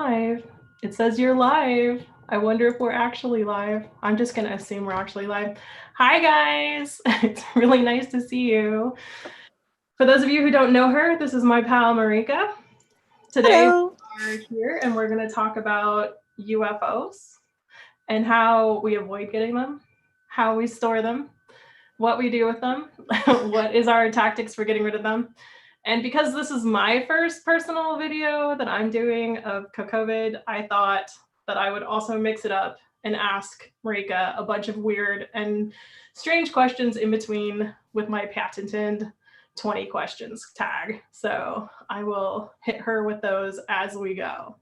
live. It says you're live. I wonder if we're actually live. I'm just going to assume we're actually live. Hi, guys. It's really nice to see you. For those of you who don't know her, this is my pal, Marika. Today, Hello. we are here and we're going to talk about UFOs and how we avoid getting them, how we store them, what we do with them, what is our tactics for getting rid of them. And because this is my first personal video that I'm doing of COVID, I thought that I would also mix it up and ask Marika a bunch of weird and strange questions in between with my patented 20 questions tag. So I will hit her with those as we go.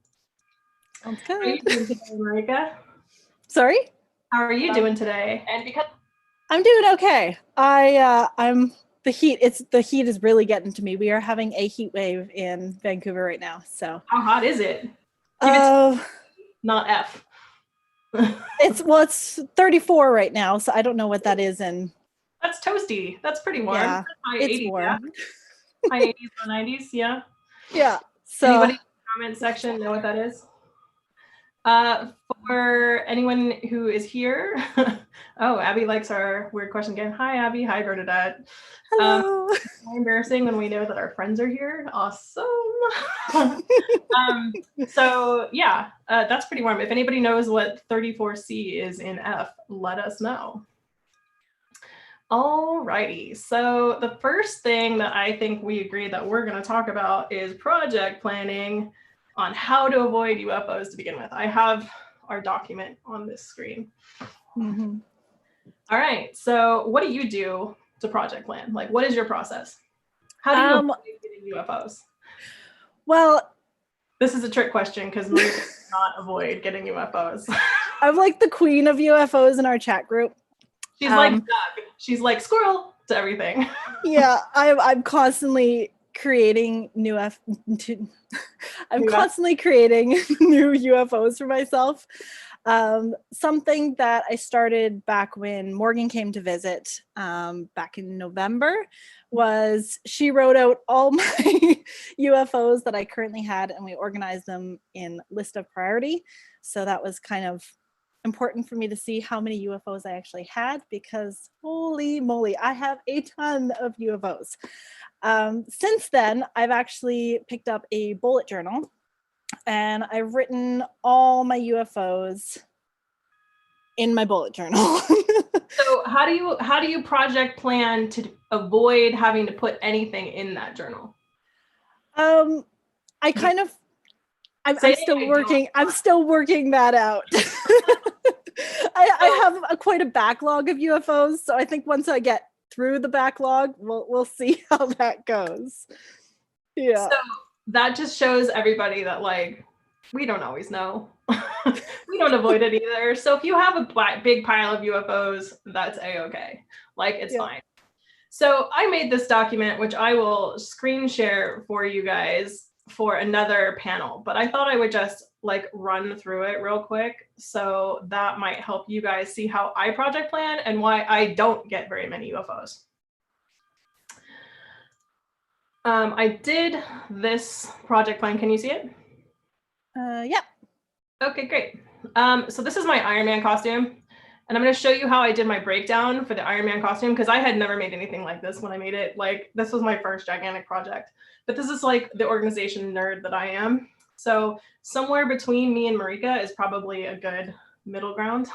Sounds good. How are you doing today, Marika? Sorry? How are you doing today? And because I'm doing okay. The heat is really getting to me. We are having a heat wave in Vancouver right now. So how hot is it? Not F. It's 34 right now, so I don't know what that is in. That's toasty. That's pretty warm. Yeah, high it's 80s, warm. Yeah? High 80s, low 90s, yeah. Yeah. So anybody in the comment section know what that is? For anyone who is here, oh, Abby likes our weird question game. Hi, Abby. Hi, Bernadette. Hello. More embarrassing when we know that our friends are here. Awesome. So yeah, that's pretty warm. If anybody knows what 34C is in F, let us know. Alrighty, so the first thing that I think we agree that we're going to talk about is project planning on how to avoid UFOs to begin with. I have our document on this screen. Mm-hmm. All right, so what do you do to project plan? Like, what is your process? How do you avoid getting UFOs? Well, this is a trick question because Maria does not avoid getting UFOs. I'm like the queen of UFOs in our chat group. She's like Doug. She's like squirrel to everything. Yeah, I'm constantly creating constantly creating new UFOs for myself. Something that I started back when Morgan came to visit back in November was she wrote out all my UFOs that I currently had, and we organized them in list of priority. So that was kind of important for me to see how many UFOs I actually had, because holy moly, I have a ton of UFOs. Since then, I've actually picked up a bullet journal and I've written all my UFOs in my bullet journal. So how do you project plan to avoid having to put anything in that journal? I'm still working that out. I have quite a backlog of UFOs, so I think once I get through the backlog, we'll see how that goes. Yeah. So that just shows everybody that, like, we don't always know. We don't avoid it either. So if you have a big pile of UFOs, that's a-okay. Like, it's fine. So I made this document, which I will screen share for you guys for another panel, but I thought I would just like run through it real quick. So that might help you guys see how I project plan and why I don't get very many UFOs. I did this project plan. Can you see it? Yeah. Okay, great. So this is my Iron Man costume. And I'm going to show you how I did my breakdown for the Iron Man costume, because I had never made anything like this when I made it. Like, this was my first gigantic project. But this is like the organization nerd that I am. So somewhere between me and Marika is probably a good middle ground.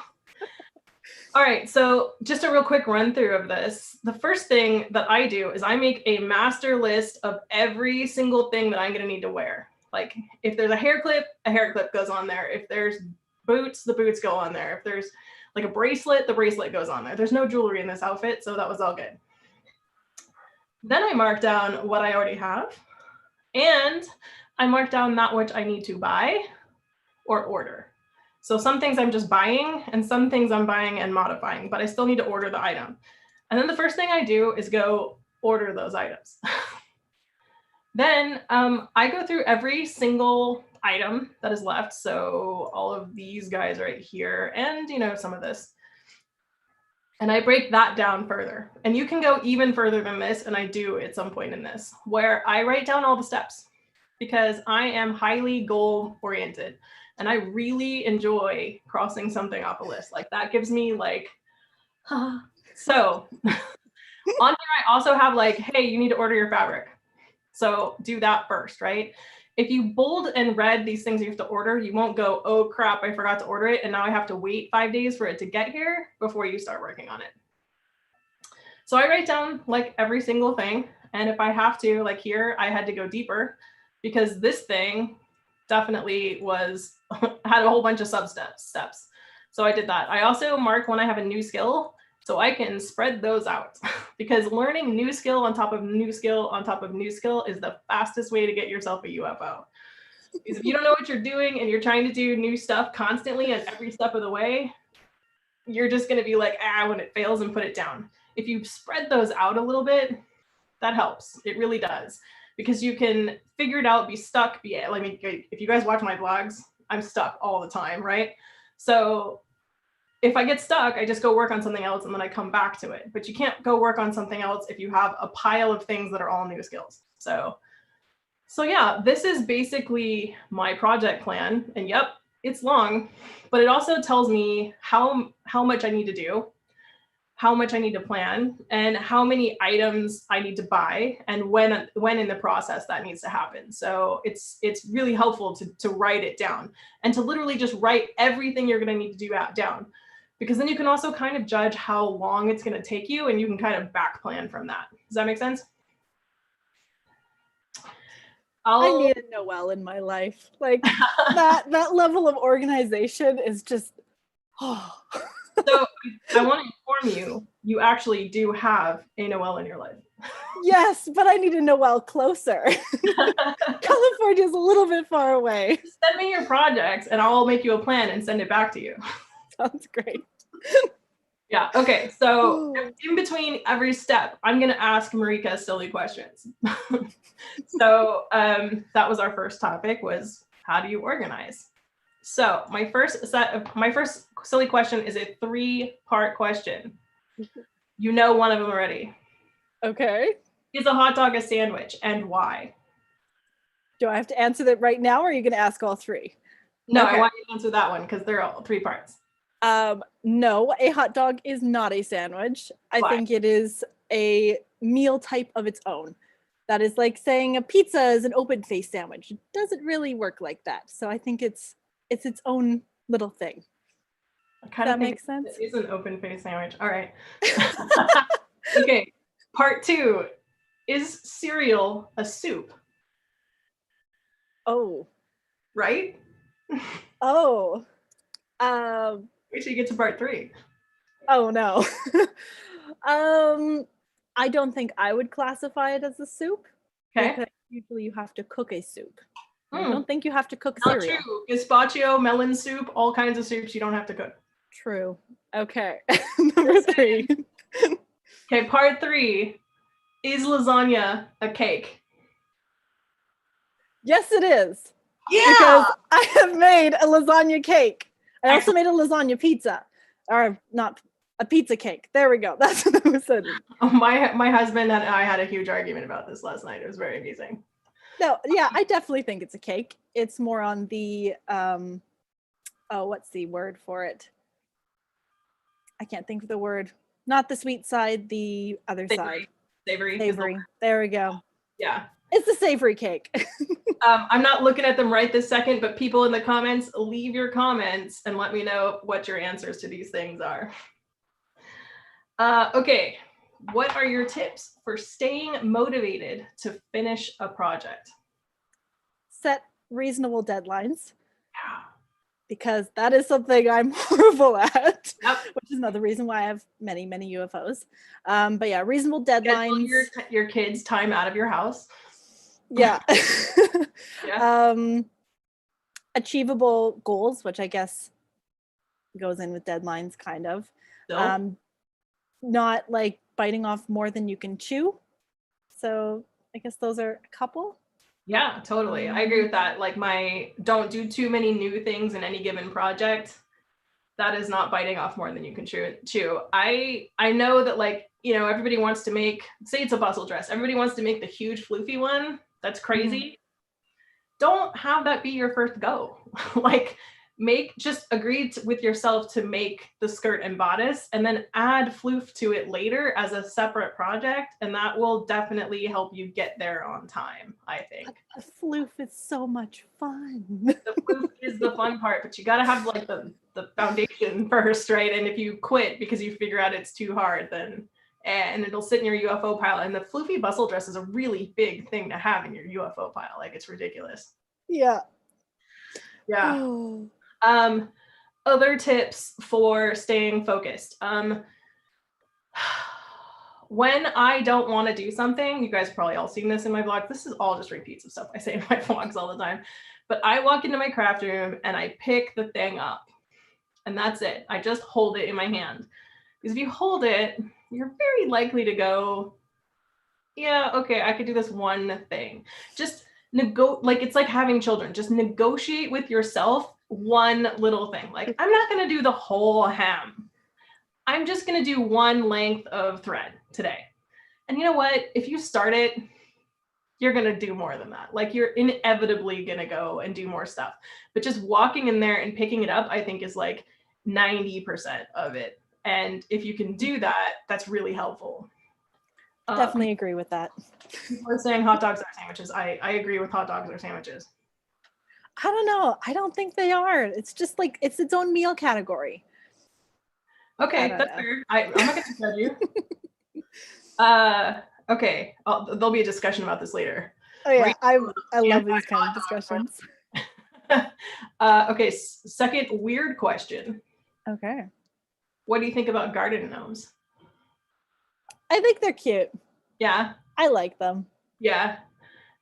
All right, so just a real quick run through of this. The first thing that I do is I make a master list of every single thing that I'm going to need to wear. Like, if there's a hair clip goes on there. If there's boots, the boots go on there. If there's like a bracelet, the bracelet goes on there. There's no jewelry in this outfit, so that was all good. Then I marked down what I already have, and I marked down that which I need to buy or order. So some things I'm just buying, and some things I'm buying and modifying, but I still need to order the item. And then the first thing I do is go order those items. Then I go through every single item that is left. So all of these guys right here, and some of this. And I break that down further. And you can go even further than this, and I do at some point in this, where I write down all the steps. because I am highly goal oriented and I really enjoy crossing something off a list. Like that gives me like, so on here, I also have like, hey, you need to order your fabric. So do that first, right? If you bold and red these things you have to order, you won't go, oh crap, I forgot to order it. And now I have to wait 5 days for it to get here before you start working on it. So I write down like every single thing. And if I have to, like here, I had to go deeper because this thing definitely was, had a whole bunch of steps. So I did that. I also mark when I have a new skill so I can spread those out because learning new skill on top of new skill on top of new skill is the fastest way to get yourself a UFO. Because if you don't know what you're doing and you're trying to do new stuff constantly and every step of the way, you're just going to be like, when it fails and put it down. If you spread those out a little bit, that helps. It really does. Because you can figure it out, be stuck. If you guys watch my vlogs, I'm stuck all the time, right? So if I get stuck, I just go work on something else and then I come back to it. But you can't go work on something else if you have a pile of things that are all new skills. So yeah, this is basically my project plan. And yep, it's long, but it also tells me how much I need to do, how much I need to plan, and how many items I need to buy, and when in the process that needs to happen. So it's really helpful to write it down and to literally just write everything you're going to need to do down, because then you can also kind of judge how long it's going to take you and you can kind of back plan from that. Does that make sense? I need a Noelle in my life. Like that level of organization is just, So I want to inform you actually do have a Noelle in your life. Yes, but I need a Noelle closer. California is a little bit far away. Send me your projects and I'll make you a plan and send it back to you. Sounds great. Yeah, okay, so in between every step, I'm gonna ask Marika silly questions. So that was our first topic, was how do you organize? So my first silly question is a 3-part question. You know one of them already. Okay. Is a hot dog a sandwich, and why? Do I have to answer that right now, or are you going to ask all 3? No, okay. I want you to answer that one because they're all 3 parts. No, a hot dog is not a sandwich. I think it is a meal type of its own. That is like saying a pizza is an open-faced sandwich. It doesn't really work like that. So I think it's its own little thing. Does that make sense? It is an open-faced sandwich. All right. Okay. Part 2. Is cereal a soup? Oh. Right? Oh. Wait till you get to part 3. Oh no. I don't think I would classify it as a soup. Okay. Because usually you have to cook a soup. I don't think you have to cook Not cereal. True. Gazpacho, melon soup, all kinds of soups you don't have to cook. True. Okay. Number 3. Okay, part 3. Is lasagna a cake? Yes, it is. Yeah. Because I have made a lasagna cake. I also made a lasagna pizza. Or not a pizza cake. There we go. That's what I was saying. Oh, my husband and I had a huge argument about this last night. It was very amusing. No, yeah, I definitely think it's a cake. It's more on the what's the word for it? I can't think of the word. Not the sweet side, the other side. Savory. There we go. Yeah. It's the savory cake. I'm not looking at them right this second, but people in the comments, leave your comments and let me know what your answers to these things are. Okay. What are your tips for staying motivated to finish a project? Set reasonable deadlines. Yeah. Because that is something I'm horrible at, yep. Which is another reason why I have many, many UFOs. But yeah, reasonable deadlines. Your kids' time out of your house. Yeah. Yeah. Achievable goals, which I guess goes in with deadlines, kind of. So? Not like biting off more than you can chew. So I guess those are a couple. Yeah, totally. I agree with that. Like don't do too many new things in any given project. That is not biting off more than you can chew. I know that, like, you know, everybody wants to make, say it's a bustle dress. Everybody wants to make the huge floofy one. That's crazy. don't have that be your first go. Like just agree with yourself to make the skirt and bodice and then add floof to it later as a separate project. And that will definitely help you get there on time, I think. The floof is so much fun. The floof is the fun part, but you got to have like the foundation first, right? And if you quit because you figure out it's too hard, then and it'll sit in your UFO pile. And the floofy bustle dress is a really big thing to have in your UFO pile. Like, it's ridiculous. Yeah. Other tips for staying focused. When I don't want to do something, you guys probably all seen this in my vlog. This is all just repeats of stuff I say in my vlogs all the time. But I walk into my craft room and I pick the thing up. And that's it. I just hold it in my hand. Because if you hold it, you're very likely to go, yeah, okay, I could do this one thing. Just like, it's like having children. Just negotiate with yourself one little thing. Like, I'm not going to do the whole hem. I'm just going to do one length of thread today. And you know what? If you start it, you're going to do more than that. Like, you're inevitably going to go and do more stuff. But just walking in there and picking it up, I think, is like 90% of it. And if you can do that, that's really helpful. Definitely agree with that. People are saying hot dogs are sandwiches. I agree with hot dogs are sandwiches. I don't know. I don't think they are. It's just like, it's its own meal category. Okay, that's fair. I'm not going to judge you. Okay, there'll be a discussion about this later. Oh yeah, I love these kind of discussions. Okay, second weird question. Okay. What do you think about garden gnomes? I think they're cute. Yeah. I like them. Yeah.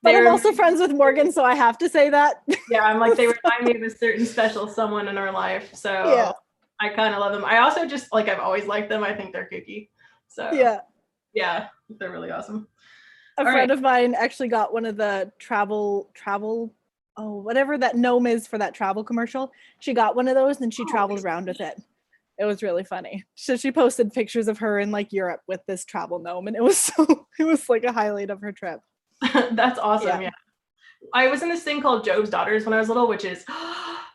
But I'm also friends with Morgan, so I have to say that. Yeah, I'm like, they remind me of a certain special someone in our life. So yeah. I kind of love them. I also just, like, I've always liked them. I think they're kooky. So yeah, they're really awesome. A friend of mine actually got one of the travel, whatever that gnome is for that travel commercial. She got one of those and she traveled around with it. It was really funny. So she posted pictures of her in like Europe with this travel gnome, and it was like a highlight of her trip. That's awesome. Yeah. I was in this thing called Job's Daughters when I was little, which is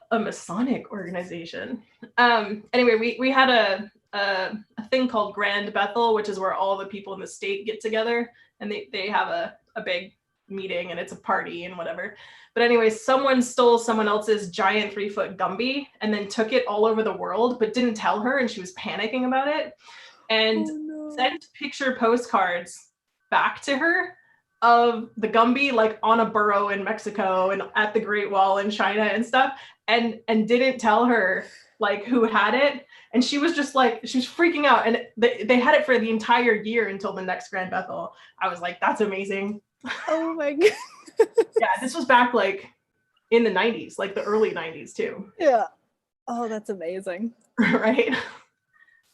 a Masonic organization. Anyway, we had a thing called Grand Bethel, which is where all the people in the state get together, and they have a big meeting, and it's a party and whatever. But anyway, someone stole someone else's giant 3-foot Gumby and then took it all over the world, but didn't tell her, and she was panicking about it, and sent picture postcards back to her of the Gumby, like on a burrow in Mexico and at the Great Wall in China and stuff, and didn't tell her like who had it. And she was just like, she was freaking out, and they had it for the entire year until the next Grand Bethel. I was like, that's amazing. Oh my god. Yeah, this was back like in the 90s, like the early 90s too. Yeah. Oh, that's amazing. Right?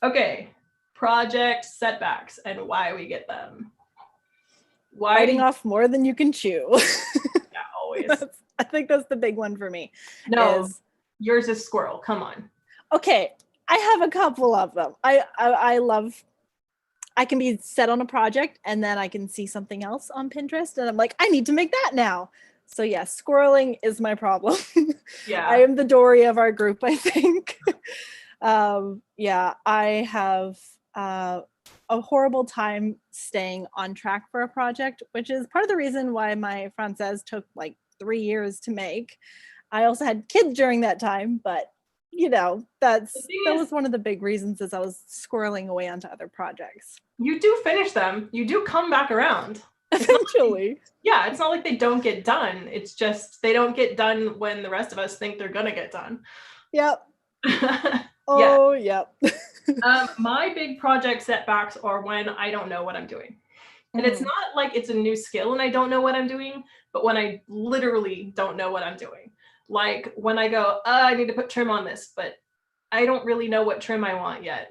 Okay. Project setbacks and why we get them. Biting off more than you can chew. Yeah, always. I think that's the big one for me. No, yours is squirrel. Come on. Okay, I have a couple of them. I love, I can be set on a project and then I can see something else on Pinterest and I'm like, I need to make that now. So yes, squirreling is my problem. Yeah. I am the Dory of our group, I think. Yeah, I have a horrible time staying on track for a project, which is part of the reason why my Française took like 3 years to make. I also had kids during that time, but you know, that was one of the big reasons is I was squirreling away onto other projects. You do finish them. You do come back around. Eventually. Yeah, it's not like they don't get done. It's just they don't get done when the rest of us think they're gonna get done. Yep. Oh, yep. My big project setbacks are when I don't know what I'm doing. And it's not like it's a new skill and I don't know what I'm doing, but when I literally don't know what I'm doing. Like when I go, I need to put trim on this, but I don't really know what trim I want yet,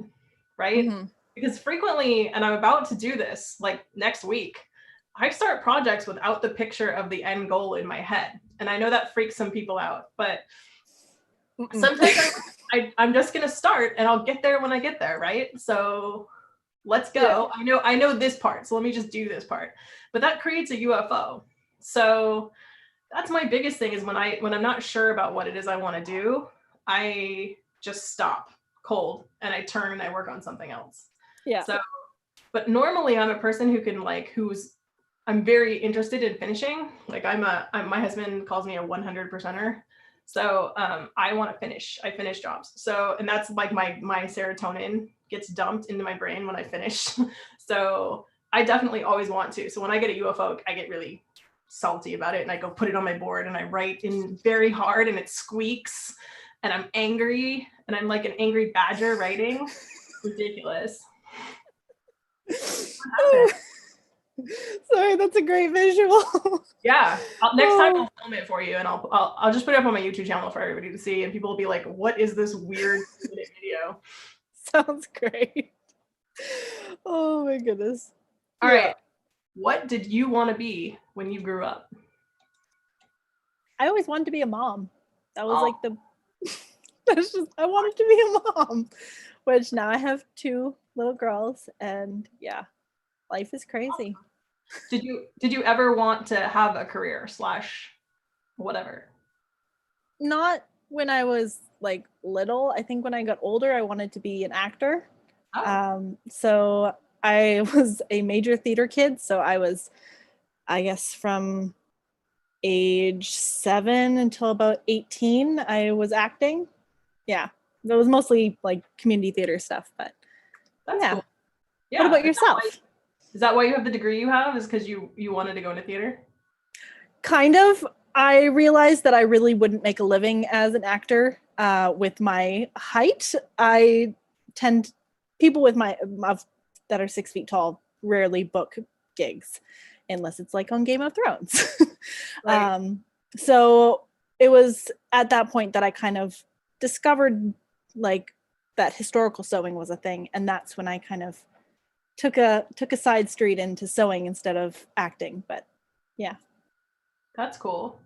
right? Because frequently, and I'm about to do this like next week, I start projects without the picture of the end goal in my head. And I know that freaks some people out, but sometimes I'm just going to start and I'll get there when I get there, right? So let's go. Yeah. I know this part, so let me just do this part. But that creates a UFO. So That's my biggest thing is when I'm not sure about what it is I want to do, I just stop cold and I turn and I work on something else. Yeah. So, but normally I'm a person who can I'm very interested in finishing. Like my husband calls me a 100%er. So I want to finish. I finish jobs. So, and that's like my serotonin gets dumped into my brain when I finish. So I definitely always want to. So when I get a UFO, I get really salty about it and I go put it on my board and I write in very hard and it squeaks and I'm angry and I'm like an angry badger writing. Ridiculous. Sorry, that's a great visual. Yeah, next time I'll film it for you and I'll just put it up on my YouTube channel for everybody to see and people will be like, what is this weird video? Sounds great. Oh my goodness. All right. What did you want to be when you grew up? I always wanted to be a mom. That was like that's just, I wanted to be a mom, which now I have 2 little girls and yeah, life is crazy. Did you ever want to have a career / whatever? Not when I was like little. I think when I got older, I wanted to be an actor. So I was a major theater kid. So I was, I guess, from age 7 until about 18, I was acting. Yeah, that was mostly like community theater stuff. But that's cool. Yeah. What about yourself? Is that why you have the degree you have? Is because you wanted to go into theater? Kind of. I realized that I really wouldn't make a living as an actor with my height. People with that are 6 feet tall rarely book gigs unless it's like on Game of Thrones. Right. So it was at that point that I kind of discovered like that historical sewing was a thing. And that's when I kind of took a side street into sewing instead of acting. But yeah. That's cool.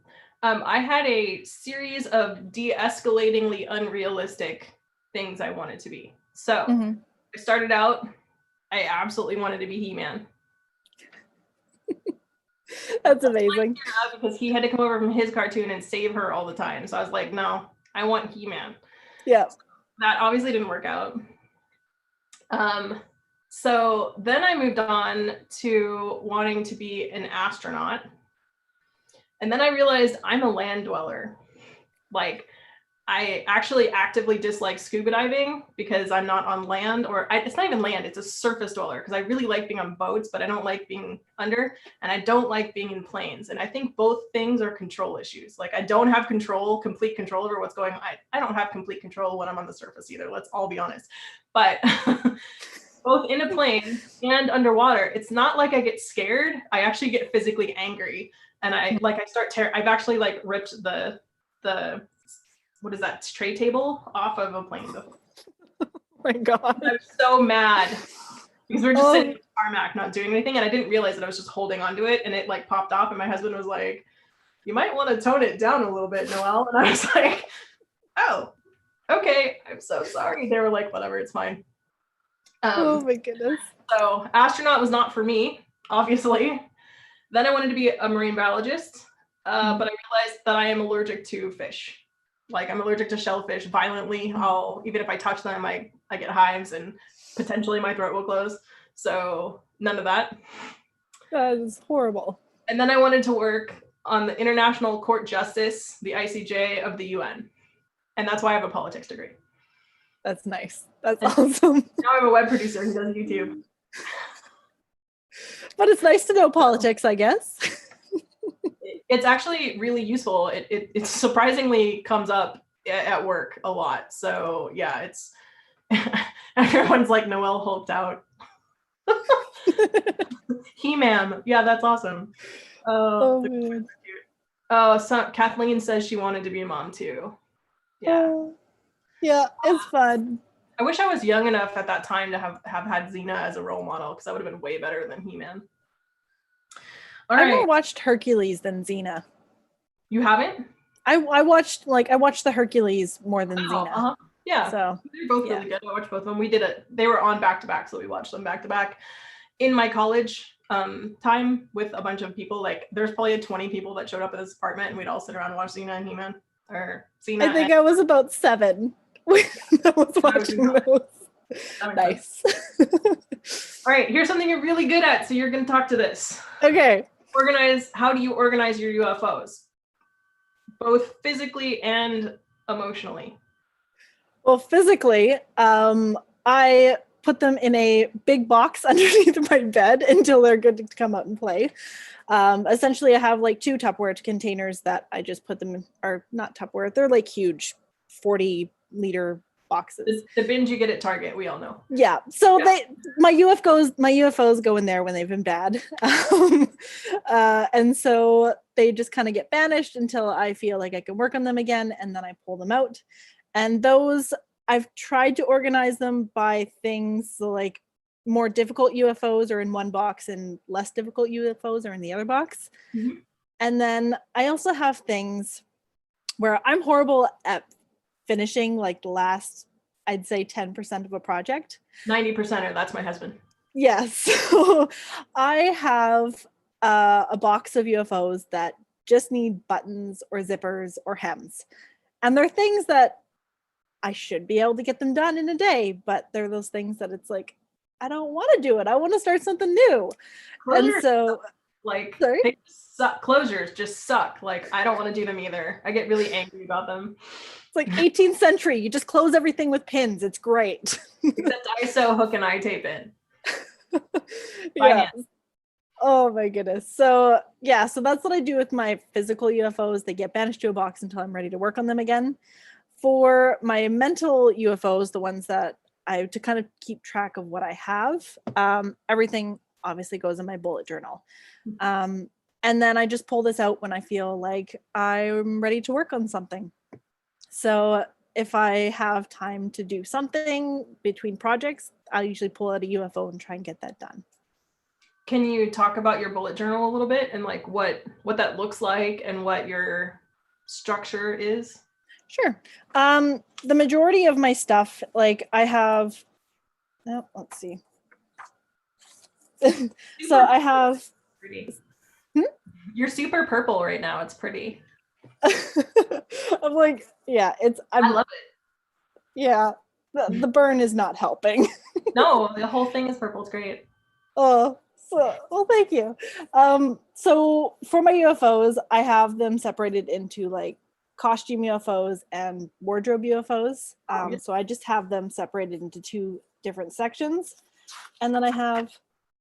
I had a series of de-escalatingly unrealistic things I wanted to be. So I started out, I absolutely wanted to be He-Man. That's amazing. Because he had to come over from his cartoon and save her all the time. So I was like, no, I want He-Man. Yeah. So that obviously didn't work out. So then I moved on to wanting to be an astronaut. And then I realized I'm a land dweller. Like, I actually actively dislike scuba diving because I'm not on land, it's not even land, it's a surface dweller because I really like being on boats, but I don't like being under, and I don't like being in planes. And I think both things are control issues. Like I don't have complete control over what's going on. I don't have complete control when I'm on the surface either, let's all be honest. But both in a plane and underwater, it's not like I get scared, I actually get physically angry. And I've actually like ripped the what is that, tray table off of a plane before. Oh my God. I'm so mad because we're just sitting in the tarmac, not doing anything. And I didn't realize that I was just holding onto it and it like popped off. And my husband was like, you might want to tone it down a little bit, Noelle. And I was like, oh, okay. I'm so sorry. They were like, whatever, it's fine. Oh my goodness. So astronaut was not for me, obviously. Then I wanted to be a marine biologist, but I realized that I am allergic to fish. Like I'm allergic to shellfish violently. Even if I touch them, I get hives and potentially my throat will close. So none of that. That is horrible. And then I wanted to work on the International Court Justice, the ICJ of the UN. And that's why I have a politics degree. That's nice. That's awesome. Now I'm a web producer who does YouTube. But it's nice to know politics, I guess. It's actually really useful. It surprisingly comes up at work a lot. So yeah, it's everyone's like, Noelle hulked out. He-Man. Yeah, that's awesome. So Kathleen says she wanted to be a mom too. Yeah. Yeah, it's fun. I wish I was young enough at that time to have had Xena as a role model because that would have been way better than He-Man. I've more watched Hercules than Xena. You haven't? I watched the Hercules more than Xena. Yeah. So they're both really good. I watched both of them. They were on back to back, so we watched them back to back. In my college, time with a bunch of people. Like there's probably 20 people that showed up at this apartment, and we'd all sit around and watch Xena and He-Man, or Xena. I think I was about 7 when I was watching those. Nice. All right, here's something you're really good at, so you're going to talk to this. Okay. How do you organize your UFOs? Both physically and emotionally. Well, physically, I put them in a big box underneath my bed until they're good to come out and play. Essentially, I have like 2 Tupperware containers that I just put them in, or not Tupperware, they're like huge 40-liter boxes. The bins you get at Target, we all know. Yeah. So my UFOs go in there when they've been bad. And so they just kind of get banished until I feel like I can work on them again, and then I pull them out. And those, I've tried to organize them by things, so like more difficult UFOs are in one box and less difficult UFOs are in the other box. Mm-hmm. And then I also have things where I'm horrible at finishing like the last, I'd say 10% of a project. 90%, that's my husband. Yes. So I have a box of UFOs that just need buttons or zippers or hems. And they're things that I should be able to get them done in a day, but they're those things that it's like, I don't want to do it. I want to start something new. Closures, and so like they suck. Closures just suck. Like I don't want to do them either. I get really angry about them. It's like 18th century. You just close everything with pins. It's great. Except I sew, hook, and eye tape in. Yeah. Oh my goodness. So yeah, so that's what I do with my physical UFOs. They get banished to a box until I'm ready to work on them again. For my mental UFOs, the ones that to kind of keep track of what I have, everything obviously goes in my bullet journal. And then I just pull this out when I feel like I'm ready to work on something. So if I have time to do something between projects, I'll usually pull out a UFO and try and get that done. Can you talk about your bullet journal a little bit and like what that looks like and what your structure is? Sure. The majority of my stuff, like I have, let's see. So I have. Pretty. You're super purple right now. It's pretty. I'm like, yeah, I love it. Yeah, the burn is not helping. No, the whole thing is purple. It's great. Oh, well, thank you. So for my UFOs, I have them separated into like costume UFOs and wardrobe UFOs. So I just have them separated into 2 different sections. And then I have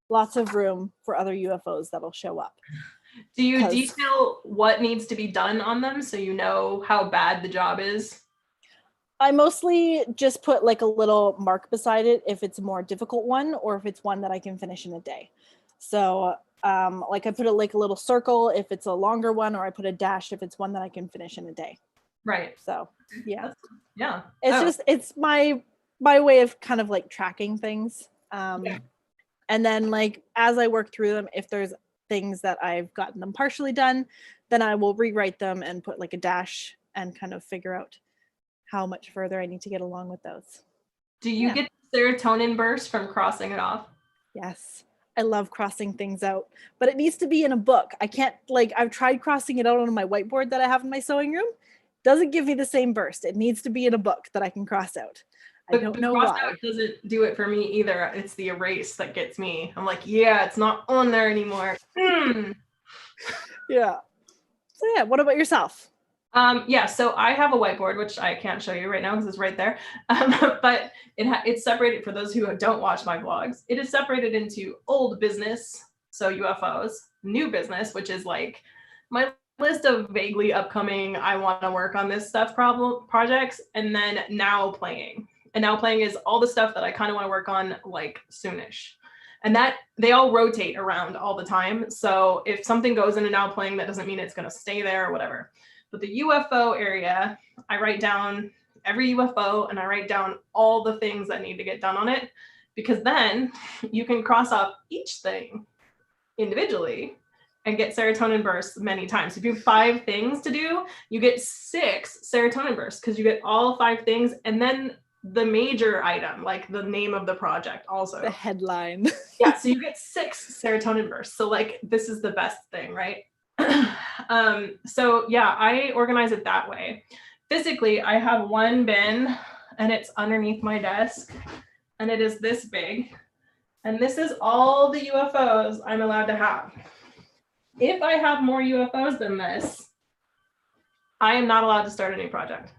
lots of room for other UFOs that'll show up. Do you detail what needs to be done on them so you know how bad the job is? I mostly just put like a little mark beside it if it's a more difficult one or if it's one that I can finish in a day. So like I put like a little circle if it's a longer one, or I put a dash if it's one that I can finish in a day. Right. So yeah. Yeah. It's my way of kind of like tracking things. And then like as I work through them, if there's things that I've gotten them partially done, then I will rewrite them and put like a dash and kind of figure out how much further I need to get along with those. Do you get serotonin burst from crossing it off? Yes. I love crossing things out, but it needs to be in a book. I can't, like, I've tried crossing it out on my whiteboard that I have in my sewing room. Doesn't give me the same burst. It needs to be in a book that I can cross out. I don't know why. Out doesn't do it for me either. It's the erase that gets me. I'm like, yeah, it's not on there anymore. Yeah. So yeah, what about yourself? So I have a whiteboard, which I can't show you right now because it's right there. But it's separated, for those who don't watch my vlogs, it is separated into old business, so UFOs, new business, which is like my list of vaguely upcoming, I want to work on this stuff projects, and then now playing. And now playing is all the stuff that I kind of want to work on like soonish. And that they all rotate around all the time. So if something goes into now playing, that doesn't mean it's going to stay there or whatever. But the UFO area, I write down every UFO and I write down all the things that need to get done on it, because then you can cross off each thing individually and get serotonin bursts many times. If you have 5 things to do, you get 6 serotonin bursts because you get all 5 things. And then the major item, like the name of the project also. The headline. Yeah, so you get 6 serotonin bursts. So like this is the best thing, right? So yeah, I organize it that way. Physically, I have one bin and it's underneath my desk and it is this big. And this is all the UFOs I'm allowed to have. If I have more UFOs than this, I am not allowed to start a new project.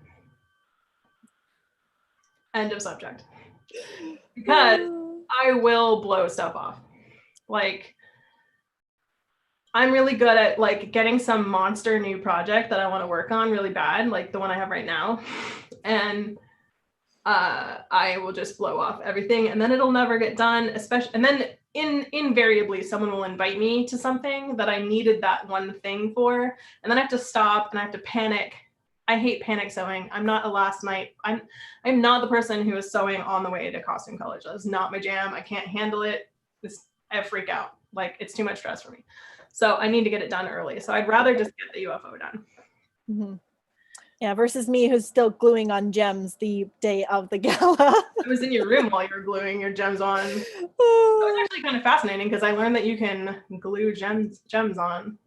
End of subject. Because I will blow stuff off. Like, I'm really good at like getting some monster new project that I want to work on really bad, like the one I have right now. And I will just blow off everything and then it'll never get done, especially, and then invariably someone will invite me to something that I needed that one thing for, and then I have to stop and I have to panic. I hate panic sewing. I'm not a last night. I'm not the person who is sewing on the way to costume college. That's not my jam. I can't handle it. I freak out. Like, it's too much stress for me. So I need to get it done early. So I'd rather just get the UFO done. Mm-hmm. Yeah, versus me who's still gluing on gems the day of the gala. I was in your room while you were gluing your gems on. It was actually kind of fascinating because I learned that you can glue gems on.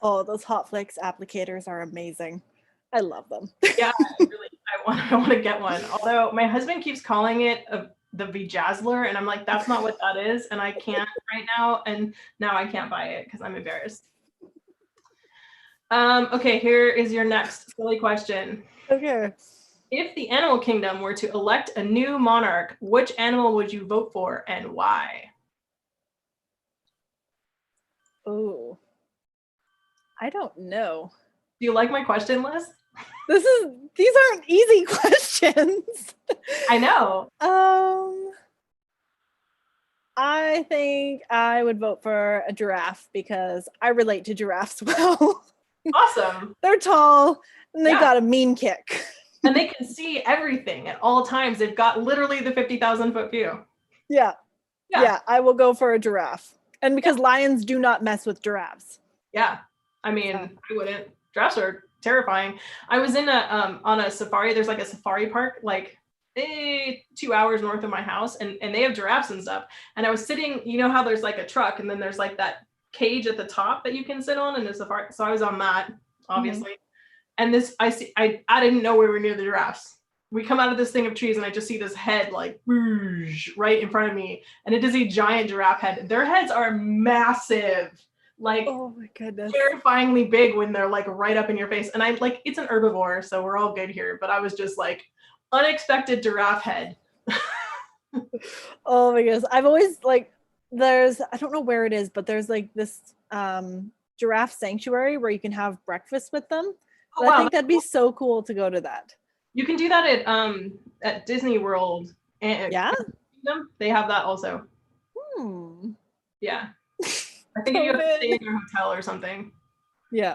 Oh, those hot flakes applicators are amazing. I love them. Yeah, I want to get one. Although my husband keeps calling it the Vajazzler, and I'm like, that's not what that is, and I can't right now, and now I can't buy it because I'm embarrassed. Okay, here is your next silly question. Okay. If the animal kingdom were to elect a new monarch, which animal would you vote for and why? Oh, I don't know. Do you like my question list? These aren't easy questions. I know. I think I would vote for a giraffe because I relate to giraffes well. Awesome. They're tall and they got a mean kick. And they can see everything at all times. They've got literally the 50,000 foot view. Yeah, I will go for a giraffe. And because lions do not mess with giraffes. Yeah, I mean, I wouldn't. Giraffes are terrifying. I was in on a safari. There's like a safari park, like 2 hours north of my house, and they have giraffes and stuff. And I was sitting, you know how there's like a truck and then there's like that cage at the top that you can sit on in the safari. So I was on that, obviously. And this, I didn't know we were near the giraffes. We come out of this thing of trees and I just see this head like right in front of me. And it is a giant giraffe head. Their heads are massive. Like, oh my goodness, terrifyingly big when they're like right up in your face. And I like, it's an herbivore, so we're all good here. But I was just like, unexpected giraffe head. Oh my goodness. I've always like, I don't know where it is, but there's like this giraffe sanctuary where you can have breakfast with them. Oh, wow. I think that'd be so cool to go to that. You can do that at Disney World. And they have that also. Yeah. I think you have to stay in your hotel or something. Yeah.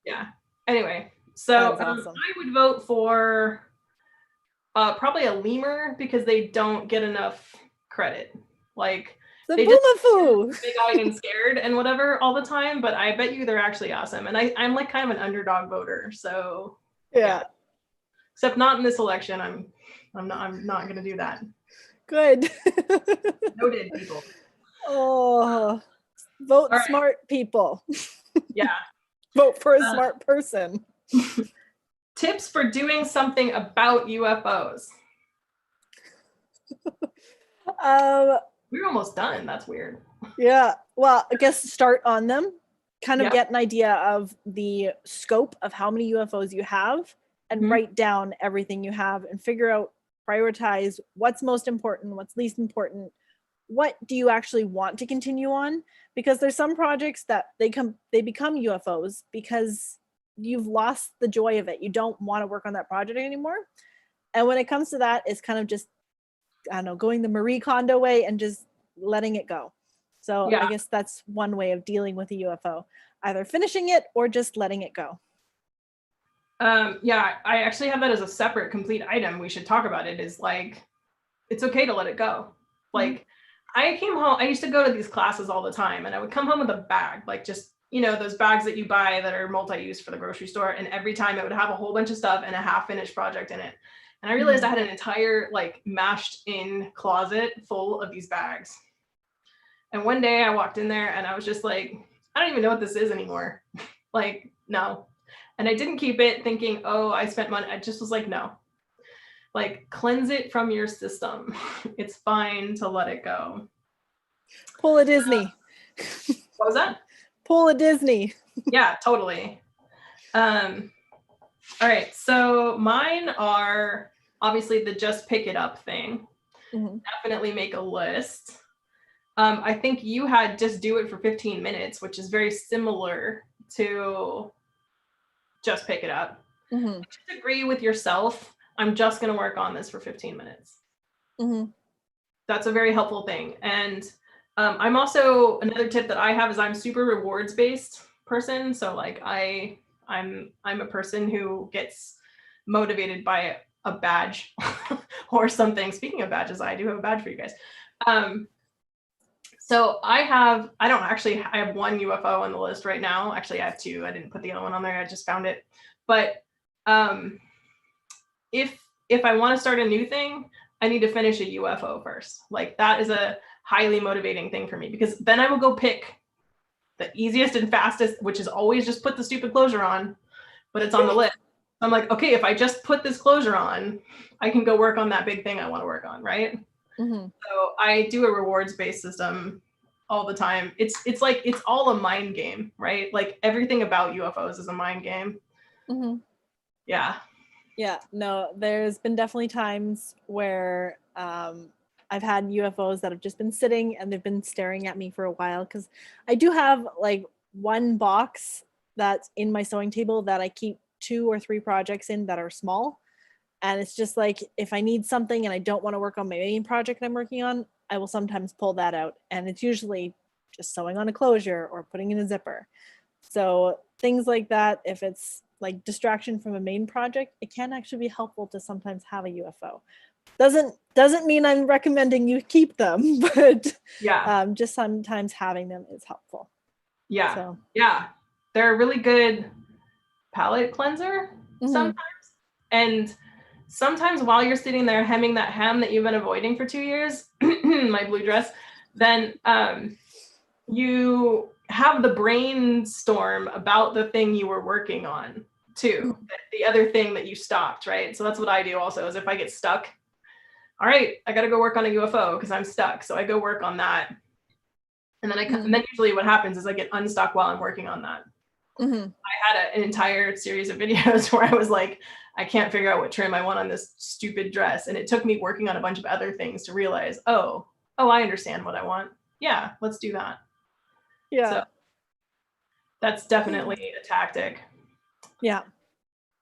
Yeah. Anyway, so awesome. I would vote for probably a lemur because they don't get enough credit. Like, they just big-eyed and scared and whatever all the time, but I bet you they're actually awesome. And I'm like kind of an underdog voter, so yeah. Except not in this election. I'm not gonna do that. Good. Noted, people. Oh, vote smart people. Yeah. Vote for a smart person. Tips for doing something about UFOs. We're almost done. That's weird. Yeah. Well, I guess start on them. Kind of get an idea of the scope of how many UFOs you have and write down everything you have and figure out, prioritize what's most important, what's least important. What do you actually want to continue on? Because there's some projects that they become UFOs because you've lost the joy of it. You don't want to work on that project anymore. And when it comes to that, it's kind of just, I don't know, going the Marie Kondo way and just letting it go. So I guess that's one way of dealing with a UFO, either finishing it or just letting it go. I actually have that as a separate complete item. We should talk about it. Is like, it's okay to let it go. Like, I came home, I used to go to these classes all the time and I would come home with a bag, like just, you know, those bags that you buy that are multi-use for the grocery store. And every time it would have a whole bunch of stuff and a half-finished project in it. And I realized I had an entire like mashed in closet full of these bags. And one day I walked in there and I was just like, I don't even know what this is anymore. Like, no. And I didn't keep it thinking, oh, I spent money. I just was like, no. Like, cleanse it from your system. It's fine to let it go. Pull a Disney. What was that? Pull a Disney. Yeah, totally. All right, so mine are obviously the just pick it up thing. Definitely make a list. I think you had just do it for 15 minutes, which is very similar to just pick it up. Just agree with yourself. I'm just going to work on this for 15 minutes. That's a very helpful thing. And I'm also, another tip that I have is I'm super rewards based person. So like I'm a person who gets motivated by a badge or something. Speaking of badges, I do have a badge for you guys. So I have one UFO on the list right now. Actually, I have two. I didn't put the other one on there. I just found it. But if I want to start a new thing, I need to finish a UFO first. Like that is a highly motivating thing for me, because then I will go pick the easiest and fastest, which is always just put the stupid closure on, but it's on the list. I'm like, okay, if I just put this closure on, I can go work on that big thing I want to work on, right? So I do a rewards-based system all the time. It's like, it's all a mind game, right? Like everything about UFOs is a mind game. Yeah. Yeah, no, there's been definitely times where I've had UFOs that have just been sitting and they've been staring at me for a while, because I do have like one box that's in my sewing table that I keep 2 or 3 projects in that are small. And it's just like, if I need something and I don't want to work on my main project I'm working on, I will sometimes pull that out. And it's usually just sewing on a closure or putting in a zipper. So things like that, if it's like distraction from a main project, it can actually be helpful to sometimes have a UFO. Doesn't mean I'm recommending you keep them, but yeah, just sometimes having them is helpful. yeah, So. yeah. They're a really good palette cleanser sometimes. And sometimes while you're sitting there hemming that hem that you've been avoiding for 2 years, my blue dress, then you have the brainstorm about the thing you were working on too, the other thing that you stopped, right? So that's what I do also, is if I get stuck, all right, I got to go work on a UFO because I'm stuck. So I go work on that. And then and then usually what happens is I get unstuck while I'm working on that. I had an entire series of videos where I was like, I can't figure out what trim I want on this stupid dress. And it took me working on a bunch of other things to realize, oh, I understand what I want. Yeah, let's do that. Yeah. So that's definitely a tactic. Yeah.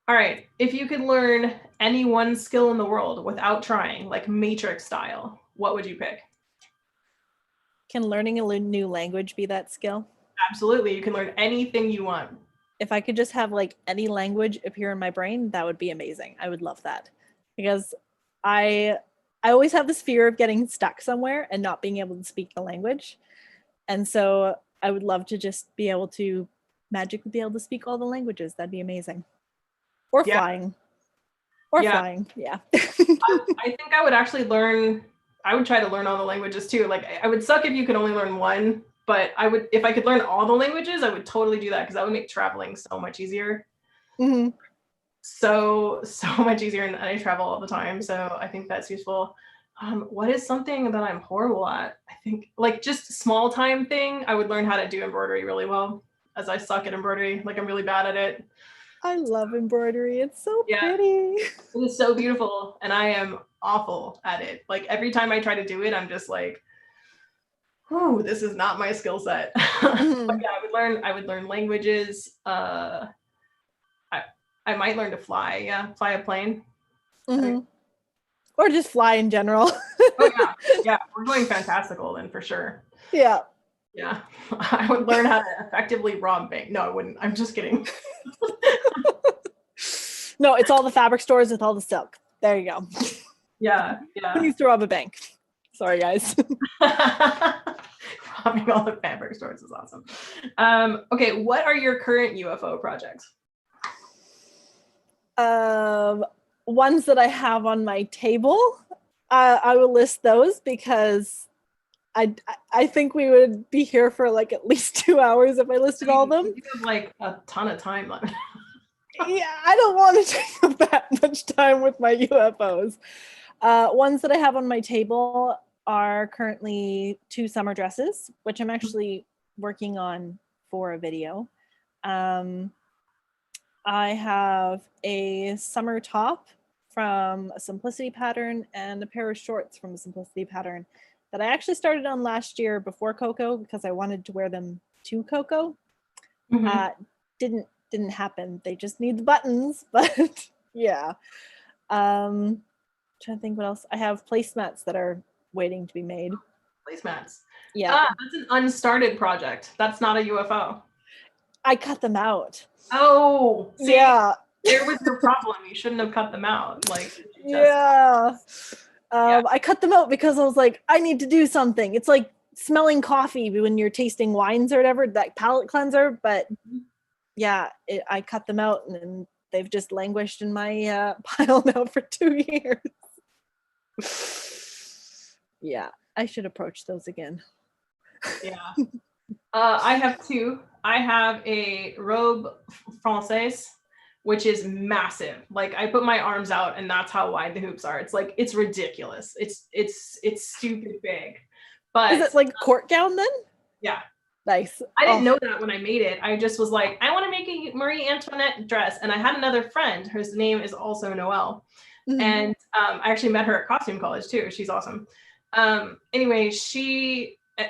All right. If you could learn any one skill in the world without trying, like Matrix style, what would you pick? Can learning a new language be that skill? Absolutely. You can learn anything you want. If I could just have like any language appear in my brain, that would be amazing. I would love that, because I always have this fear of getting stuck somewhere and not being able to speak the language. And so I would love to just be able to magically be able to speak all the languages. That'd be amazing. Or flying. Or flying. Yeah. I think I would actually I would try to learn all the languages too. Like I would suck if you could only learn one, but if I could learn all the languages, I would totally do that, because that would make traveling so much easier. So much easier, and I travel all the time. So I think that's useful. What is something that I'm horrible at? I think like just small time thing. I would learn how to do embroidery really well, as I suck at embroidery. Like I'm really bad at it. I love embroidery. It's so pretty. It is so beautiful, and I am awful at it. Like every time I try to do it, I'm just like, oh, this is not my skill set. But yeah, I would learn languages. I might learn to fly. Yeah, fly a plane. Or just fly in general. Oh yeah, we're going Fantastical then for sure. Yeah. Yeah, I would learn how to effectively rob bank. No, I wouldn't. I'm just kidding. No, it's all the fabric stores with all the silk. There you go. Yeah. Who needs to rob a bank? Sorry, guys. Robbing all the fabric stores is awesome. Okay, what are your current UFO projects? ones that I have on my table, I will list those because I think we would be here for like at least 2 hours if I listed all of them. You have like a ton of time left. Yeah, I don't want to take up that much time with my UFOs. Ones that I have on my table are currently 2 summer dresses, which I'm actually working on for a video. I have a summer top from a Simplicity pattern and a pair of shorts from a Simplicity pattern that I actually started on last year before Coco because I wanted to wear them to Coco. Didn't happen. They just need the buttons, but yeah. Trying to think what else. I have placemats that are waiting to be made. Placemats. Yeah. That's an unstarted project. That's not a UFO. I cut them out. Oh, see, yeah. There was your problem. You shouldn't have cut them out. Like, yeah. I cut them out because I was like, I need to do something. It's like smelling coffee when you're tasting wines or whatever, that palate cleanser. But yeah, I cut them out and they've just languished in my pile now for 2 years. Yeah, I should approach those again. Yeah. I have 2. I have a robe française, which is massive. Like I put my arms out and that's how wide the hoops are. It's like, it's ridiculous. It's stupid big. But is it like court gown then? Yeah. Nice. I didn't know that when I made it. I just was like, I want to make a Marie Antoinette dress. And I had another friend whose name is also Noelle. And I actually met her at costume college too. She's awesome. Anyway,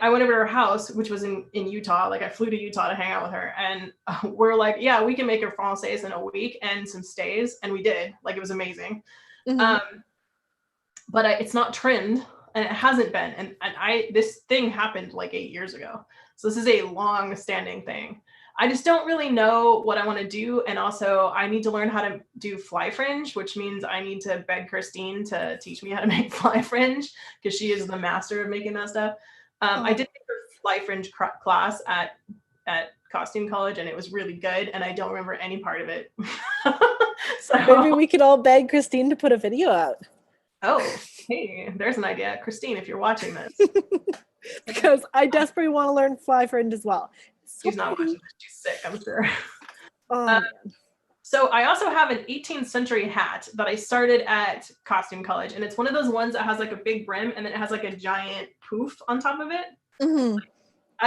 I went over to her house, which was in Utah. Like I flew to Utah to hang out with her. And we're like, yeah, we can make her française in a week and some stays. And we did. Like it was amazing. But it's not trimmed and it hasn't been. And this thing happened like 8 years ago. So this is a long standing thing. I just don't really know what I want to do. And also I need to learn how to do fly fringe, which means I need to beg Christine to teach me how to make fly fringe because she is the master of making that stuff. I did take her fly fringe class at costume college and it was really good. And I don't remember any part of it. So maybe we could all beg Christine to put a video out. Oh, hey, there's an idea. Christine, if you're watching this. Because I desperately want to learn fly fringe as well. She's not watching this. She's sick, I'm sure. Oh, so I also have an 18th century hat that I started at costume college. And it's one of those ones that has like a big brim and then it has like a giant poof on top of it. I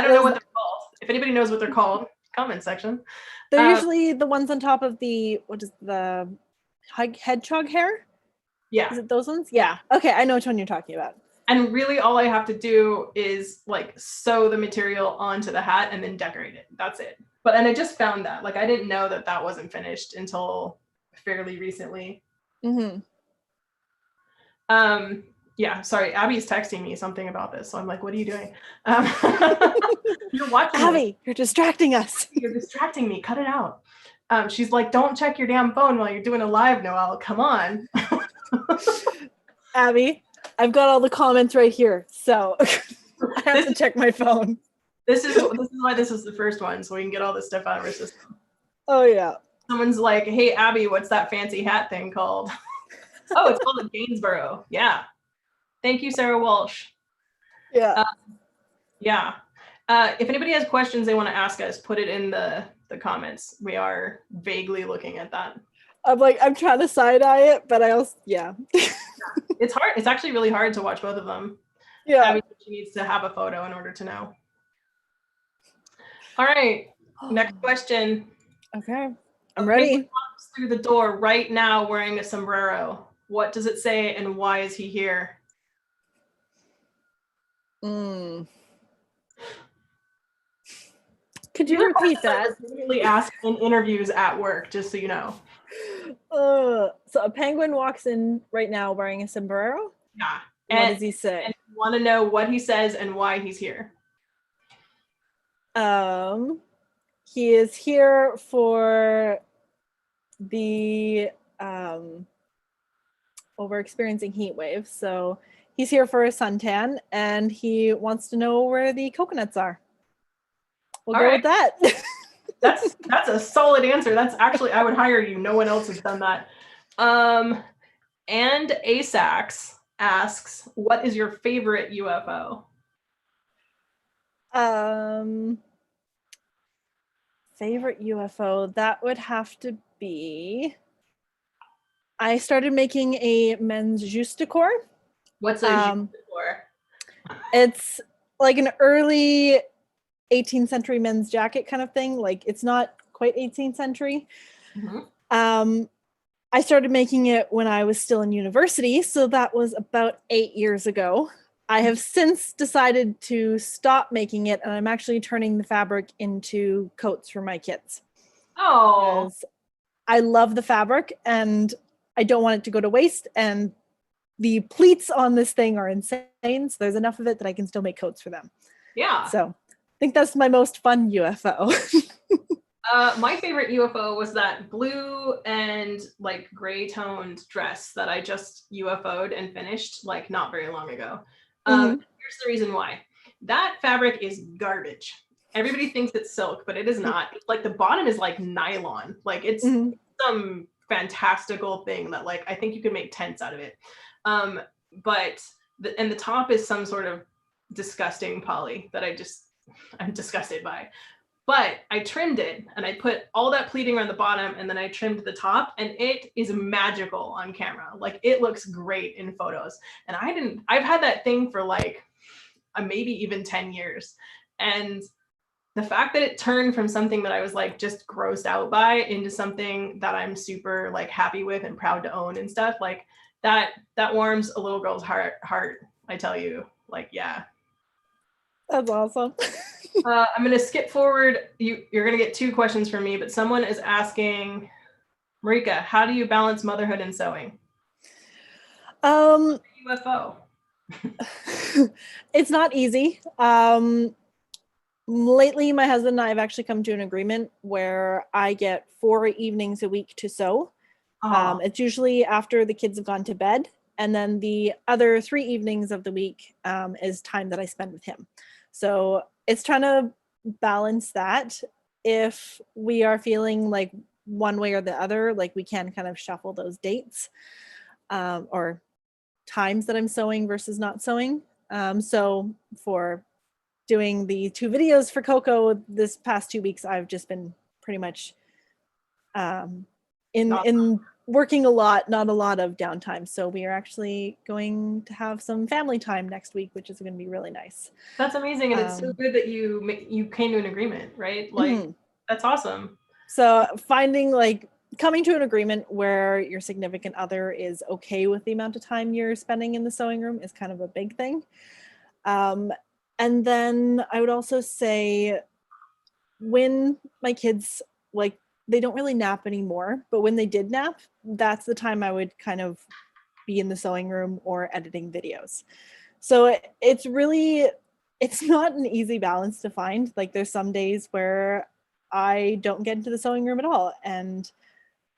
don't know what they're called. If anybody knows what they're called, comment section. They're usually the ones on top of the hedgehog hair? Yeah. Is it those ones? Yeah. Okay, I know which one you're talking about. And really all I have to do is like sew the material onto the hat and then decorate it. That's it. And I just found that. Like I didn't know that wasn't finished until fairly recently. Yeah, sorry. Abby's texting me something about this. So I'm like, what are you doing? You're watching Abby, you're distracting us. You're distracting me. Cut it out. She's like, don't check your damn phone while you're doing a live, Noelle. Come on. Abby, I've got all the comments right here. So I have to check my phone. This is why this is the first one. So we can get all this stuff out of our system. Oh, yeah. Someone's like, hey, Abby, what's that fancy hat thing called? Oh, it's called a Gainsborough. Yeah. Thank you, Sarah Walsh. Yeah. Yeah. If anybody has questions they want to ask us, put it in the comments. We are vaguely looking at that. I'm trying to side-eye it, but I also, yeah. It's hard. It's actually really hard to watch both of them. Yeah. Abby, she needs to have a photo in order to know. All right. Next question. Okay. I'm ready. Walks through the door right now wearing a sombrero. What does it say and why is he here? Could you repeat that? Really ask in interviews at work, just so you know. So a penguin walks in right now wearing a sombrero? Yeah. What does he say? And you want to know what he says and why he's here. He is here for the we're experiencing heat waves, so he's here for a suntan and he wants to know where the coconuts are. We'll go with that. That's a solid answer. That's actually, I would hire you. No one else has done that. And Asax asks, what is your favorite UFO? Favorite UFO, that would have to be, I started making a men's juste decor. What's a for? It's like an early 18th century men's jacket kind of thing. Like it's not quite 18th century. I started making it when I was still in university, so that was about 8 years ago. I have since decided to stop making it, and I'm actually turning the fabric into coats for my kids. Oh, because I love the fabric and I don't want it to go to waste. And the pleats on this thing are insane. So there's enough of it that I can still make coats for them. yeah. So I think that's my most fun UFO. My favorite UFO was that blue and like gray toned dress that I just UFO'd and finished like not very long ago. Here's the reason why. That fabric is garbage. Everybody thinks it's silk, but it is not. Like the bottom is like nylon. Like it's some fantastical thing that like I think you could make tents out of it. But the top is some sort of disgusting poly that I'm disgusted by. But I trimmed it and I put all that pleating on the bottom and then I trimmed the top and it is magical on camera. Like it looks great in photos. And I've had that thing for like maybe even 10 years. And the fact that it turned from something that I was like just grossed out by into something that I'm super like happy with and proud to own and stuff, like that warms a little girl's heart, I tell you. Like, yeah. That's awesome. I'm going to skip forward. You're going to get 2 questions from me, but someone is asking, Marika, how do you balance motherhood and sewing? UFO. It's not easy. Lately, my husband and I have actually come to an agreement where I get 4 evenings a week to sew. It's usually after the kids have gone to bed. And then the other 3 evenings of the week is time that I spend with him. So it's trying to balance that. If we are feeling like one way or the other, like we can kind of shuffle those dates or times that I'm sewing versus not sewing. So for doing the 2 videos for Coco this past 2 weeks, I've just been pretty much in working a lot, not a lot of downtime. So we are actually going to have some family time next week, which is going to be really nice. That's amazing. And it's so good that you came to an agreement, right? Like that's awesome. So finding like coming to an agreement where your significant other is okay with the amount of time you're spending in the sewing room is kind of a big thing. And then I would also say when my kids, like, they don't really nap anymore, but when they did nap, that's the time I would kind of be in the sewing room or editing videos. So it's not an easy balance to find. Like there's some days where I don't get into the sewing room at all, and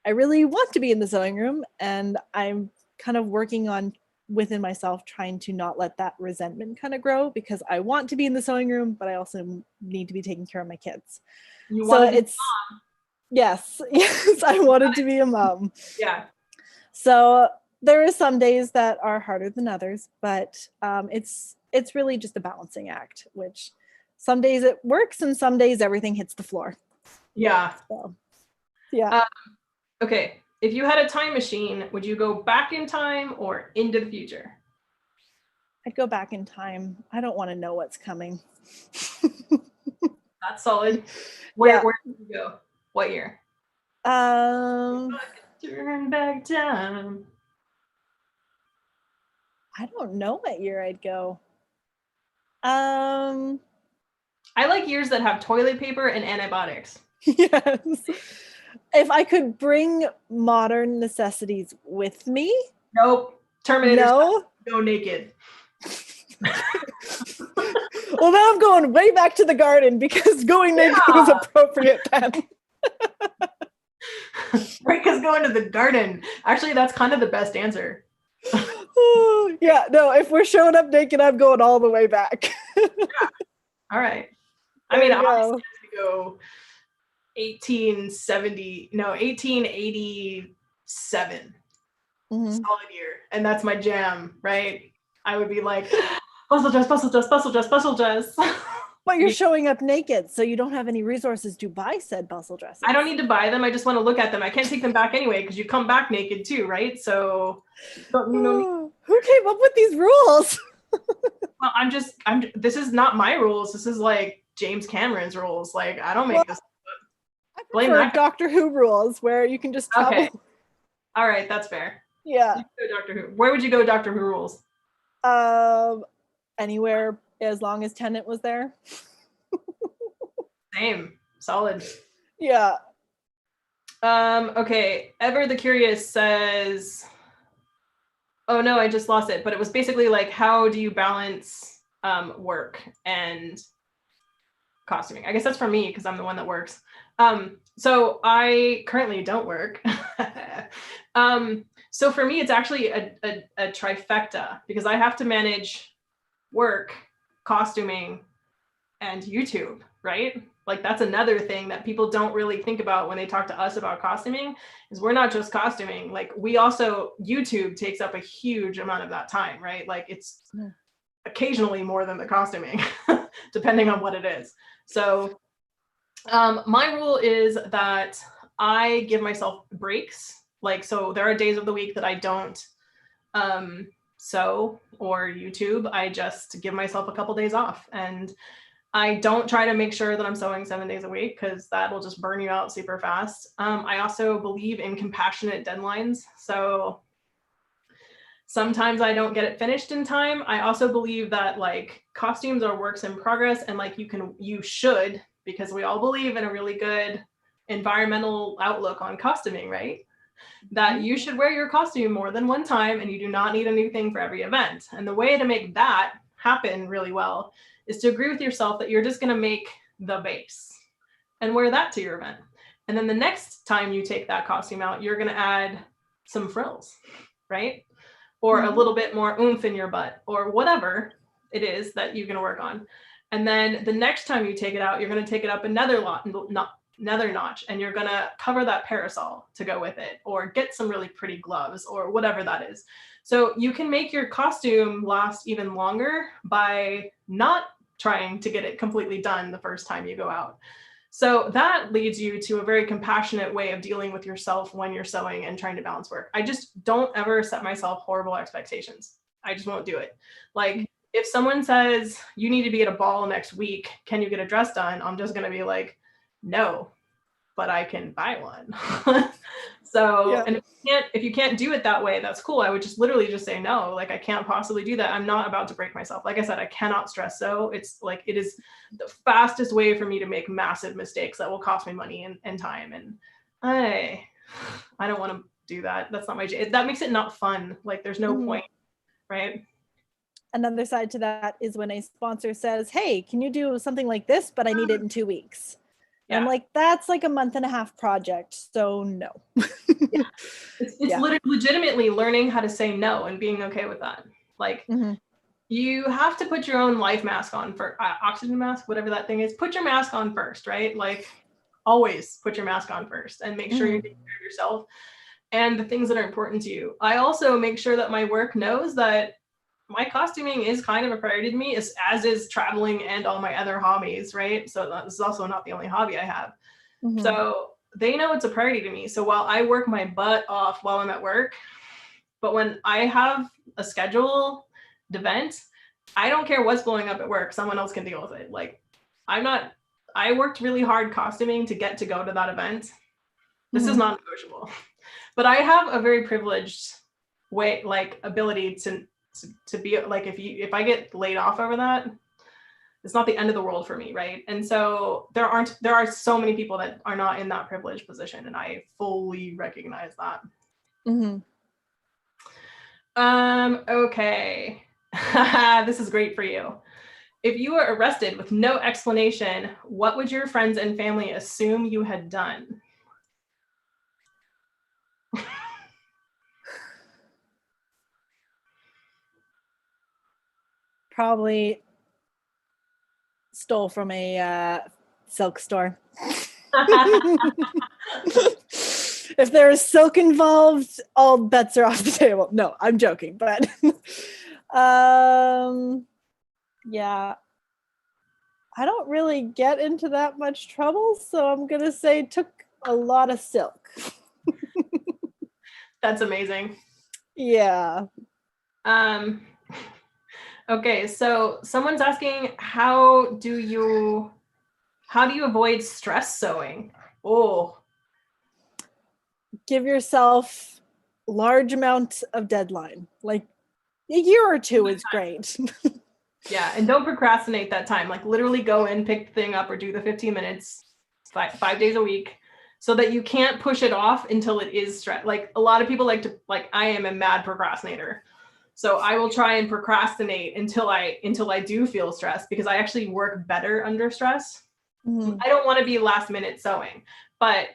I really want to be in the sewing room, and I'm kind of working on within myself trying to not let that resentment kind of grow, because I want to be in the sewing room, but I also need to be taking care of my kids. So it's yes, I wanted to be a mom. Yeah. So there are some days that are harder than others, but it's really just a balancing act, which some days it works and some days everything hits the floor. Yeah. So, yeah. Okay. If you had a time machine, would you go back in time or into the future? I'd go back in time. I don't want to know what's coming. That's solid. Where did you go? What year? Turn back time. I don't know what year I'd go. I like years that have toilet paper and antibiotics. Yes. If I could bring modern necessities with me. Nope. Terminator. No. Go naked. Well, now I'm going way back to the garden because going naked is appropriate then. Right, because going to the garden. Actually, that's kind of the best answer. Yeah, no, if we're showing up naked, I'm going all the way back. Yeah. All right. I mean, obviously, I go 1887. solid year. And that's my jam, right? I would be like, bustle dress, bustle dress, bustle dress, bustle dress. But you're showing up naked, so you don't have any resources to buy said bustle dresses. I don't need to buy them. I just want to look at them. I can't take them back anyway because you come back naked too, right? So, who came up with these rules? Well, this is not my rules. This is like James Cameron's rules. Like, I don't make this. I prefer Doctor Who rules where you can just travel. Okay. All right, that's fair. Yeah. Doctor Who. Where would you go, Doctor Who rules? Anywhere as long as Tennant was there. Same. Solid. Yeah. Okay. Ever the Curious says, oh no, I just lost it. But it was basically like, how do you balance work and costuming? I guess that's for me because I'm the one that works. So I currently don't work. So for me, it's actually a trifecta because I have to manage work, costuming, and YouTube, right? Like that's another thing that people don't really think about when they talk to us about costuming is we're not just costuming. Like we also, YouTube takes up a huge amount of that time, right? Like it's occasionally more than the costuming, depending on what it is. So my rule is that I give myself breaks. Like, so there are days of the week that I don't sew or YouTube. I just give myself a couple days off, and I don't try to make sure that I'm sewing 7 days a week because that will just burn you out super fast. I also believe in compassionate deadlines. So sometimes I don't get it finished in time. I also believe that like costumes are works in progress, and like you should, because we all believe in a really good environmental outlook on costuming, right? That you should wear your costume more than one time and you do not need a new thing for every event. And the way to make that happen really well is to agree with yourself that you're just going to make the base and wear that to your event. And then the next time you take that costume out, you're going to add some frills, right? Or a little bit more oomph in your butt or whatever it is that you're going to work on. And then the next time you take it out, you're going to take it up another notch, and you're going to cover that parasol to go with it, or get some really pretty gloves or whatever that is. So you can make your costume last even longer by not trying to get it completely done the first time you go out. So that leads you to a very compassionate way of dealing with yourself when you're sewing and trying to balance work. I just don't ever set myself horrible expectations. I just won't do it. Like if someone says you need to be at a ball next week, can you get a dress done? I'm just going to be like, no, but I can buy one. So, yeah. And if you can't do it that way, that's cool. I would just literally just say no, like I can't possibly do that. I'm not about to break myself. Like I said, I cannot stress sew. It's like, it is the fastest way for me to make massive mistakes that will cost me money and time. And I don't want to do that. That's not my, that makes it not fun. Like there's no point, right? Another side to that is when a sponsor says, hey, can you do something like this, but I need it in 2 weeks. Yeah. I'm like, that's like a month and a half project. So no. Yeah. It's legitimately learning how to say no and being okay with that. Like you have to put your own life mask on for oxygen mask, whatever that thing is, put your mask on first, right? Like always put your mask on first and make sure you're taking care of yourself and the things that are important to you. I also make sure that my work knows that my costuming is kind of a priority to me, as is traveling and all my other hobbies, right? So this is also not the only hobby I have. So they know it's a priority to me. So while I work my butt off while I'm at work, but when I have a scheduled event, I don't care what's blowing up at work. Someone else can deal with it. Like I worked really hard costuming to get to go to that event. This is not negotiable, but I have a very privileged way, like ability to be like, if I get laid off over that, it's not the end of the world for me, right? And so there are so many people that are not in that privileged position, and I fully recognize that. Okay. This is great for you. If you were arrested with no explanation, what would your friends and family assume you had done? Probably stole from a silk store. If there is silk involved, all bets are off the table. No, I'm joking, but yeah. I don't really get into that much trouble, so I'm gonna say took a lot of silk. That's amazing. Yeah. Okay, so someone's asking, how do you avoid stress sewing? Oh, give yourself large amounts of deadline. Like a year or two is great. yeah, and don't procrastinate that time. Like literally go in, pick the thing up, or do the 15 minutes 5 days a week, so that you can't push it off until it is stress. Like a lot of people like to, like I am a mad procrastinator. So I will try and procrastinate until I do feel stressed, because I actually work better under stress. Mm-hmm. I don't want to be last minute sewing, but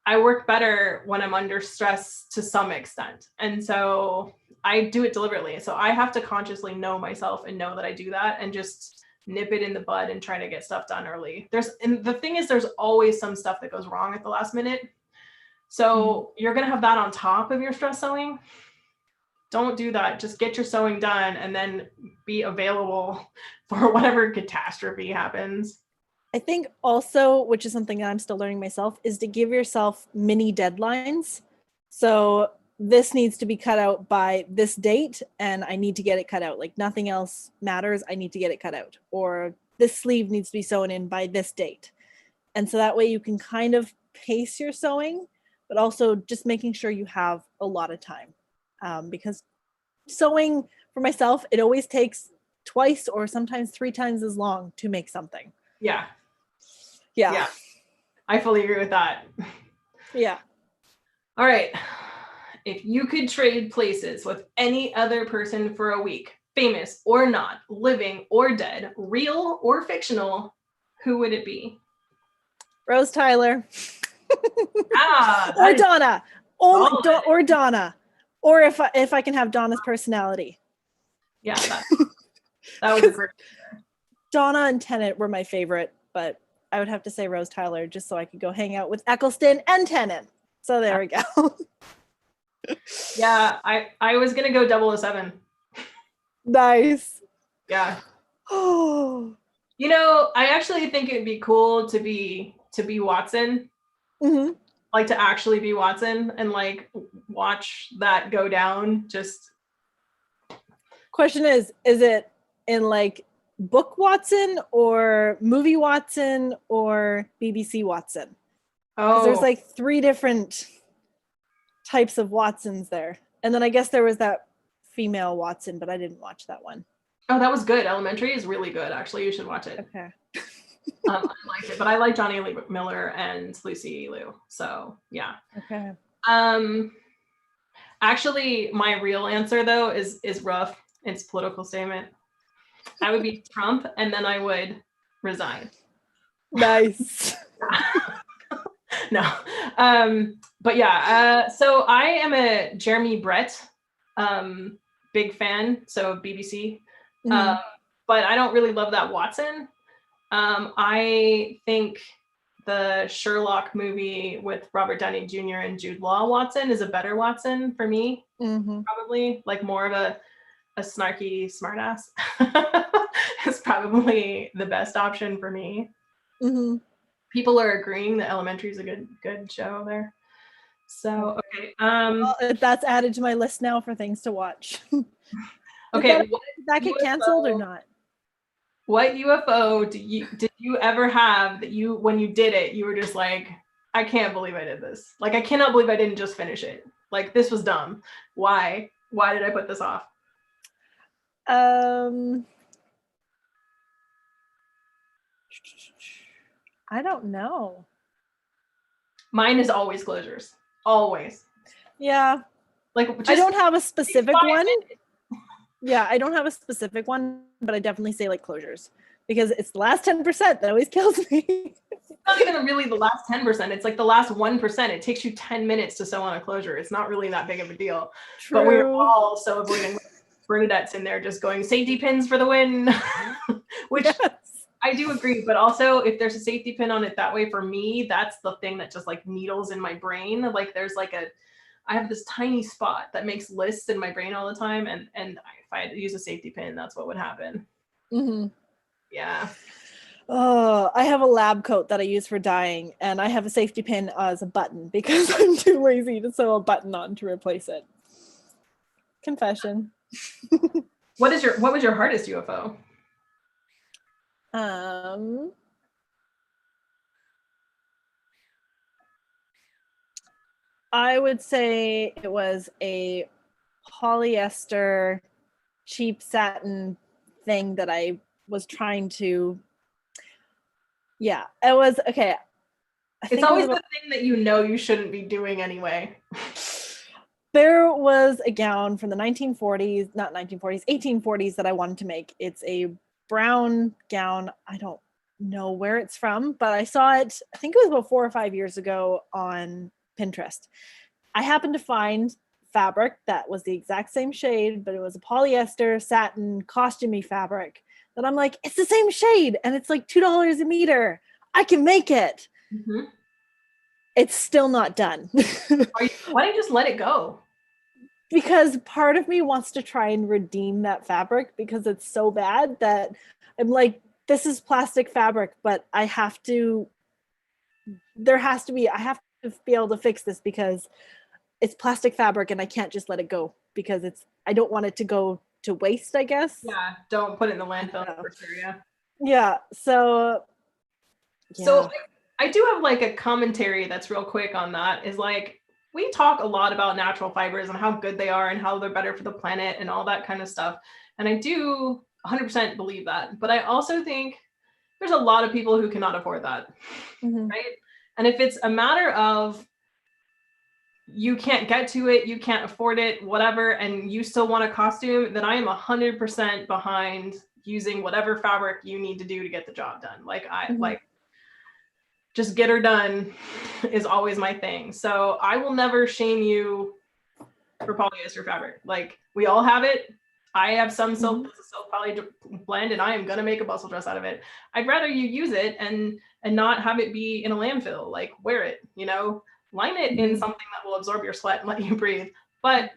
I work better when I'm under stress to some extent. And so I do it deliberately. So I have to consciously know myself and know that I do that, and just nip it in the bud and try to get stuff done early. And the thing is, there's always some stuff that goes wrong at the last minute. So you're going to have that on top of your stress sewing. Don't do that. Just get your sewing done and then be available for whatever catastrophe happens. I think also, which is something that I'm still learning myself, is to give yourself mini deadlines. So this needs to be cut out by this date, and I need to get it cut out. Like nothing else matters. I need to get it cut out. Or this sleeve needs to be sewn in by this date. And so that way you can kind of pace your sewing, but also just making sure you have a lot of time. Because sewing for myself, it always takes twice or sometimes 3 times as long to make something. Yeah. Yeah. I fully agree with that. Yeah. All right. If you could trade places with any other person for a week, famous or not, living or dead, real or fictional, who would it be? Rose Tyler. Or Donna. Or Donna. Or if I can have Donna's personality. Yeah, that was great. Donna and Tennant were my favorite, but I would have to say Rose Tyler just so I could go hang out with Eccleston and Tennant. So there we go. Yeah, I was gonna go 007. Nice. Yeah. Oh. You know, I actually think it'd be cool to be Watson. Mm-hmm. Like to actually be Watson and like watch that go down. Just question is it in like book Watson or movie Watson or BBC Watson? Oh, there's like 3 different types of Watsons there. And then I guess there was that female Watson, but I didn't watch that one. Oh, that was good. Elementary is really good. Actually, you should watch it. Okay. I liked it, but I like Johnny Lee Miller and Lucy Liu. So yeah. Okay. Actually, my real answer though is rough. It's a political statement. I would be Trump, and then I would resign. Nice. No. But yeah. So I am a Jeremy Brett big fan. So BBC. Mm-hmm. But I don't really love that Watson. I think the Sherlock movie with Robert Downey Jr. and Jude Law Watson is a better Watson for me. Mm-hmm. Probably like more of a snarky smartass. Is probably the best option for me. Mm-hmm. People are agreeing that Elementary is a good show there. So okay. Well, that's added to my list now for things to watch. Okay. Did that get canceled or not? What UFO did you ever have that you, when you did it, you were just like, I can't believe I did this. Like, I cannot believe I didn't just finish it. Like, this was dumb. Why did I put this off? I don't know. Mine is always closures. Always. Yeah. Like, I don't have a specific one. Yeah, I don't have a specific one, but I definitely say like closures because it's the last 10% that always kills me. It's not even really the last 10%. It's like the last 1%. It takes you 10 minutes to sew on a closure. It's not really that big of a deal. True. But we're all so avoiding Bernadette's in there just going safety pins for the win, which yes. I do agree, but also if there's a safety pin on it that way, for me, that's the thing that just like needles in my brain. Like there's like I have this tiny spot that makes lists in my brain all the time, and if I had to use a safety pin, that's what would happen. Mm-hmm. Yeah. Oh, I have a lab coat that I use for dyeing, and I have a safety pin as a button because I'm too lazy to sew a button on to replace it. Confession. What was your hardest UFO? I would say it was a polyester cheap satin thing that I was trying to, yeah, it was okay. It's always the thing that you know you shouldn't be doing anyway. There was a gown from the 1940s, not 1940s, 1840s that I wanted to make. It's a brown gown. I don't know where it's from, but I saw it, I think it was about 4 or 5 years ago on Pinterest. I happened to find fabric that was the exact same shade, but it was a polyester satin costumey fabric that I'm like, it's the same shade and it's like $2 a meter. I can make it. Mm-hmm. It's still not done. Why don't you just let it go? Because part of me wants to try and redeem that fabric because it's so bad that I'm like, this is plastic fabric, but I have to be able to fix this because it's plastic fabric and I can't just let it go because I don't want it to go to waste, I guess. Yeah, don't put it in the landfill for sure, yeah. Yeah, so I do have like a commentary that's real quick on that, is like, we talk a lot about natural fibers and how good they are and how they're better for the planet and all that kind of stuff. And I do 100% believe that. But I also think there's a lot of people who cannot afford that, right? And if it's a matter of you can't get to it, you can't afford it, whatever, and you still want a costume, then I am 100% behind using whatever fabric you need to do to get the job done. Like just get her done is always my thing. So I will never shame you for polyester fabric. Like, we all have it. I have some silk, silk poly blend, and I am gonna make a bustle dress out of it. I'd rather you use it and not have it be in a landfill. Like, wear it, line it in something that will absorb your sweat and let you breathe. But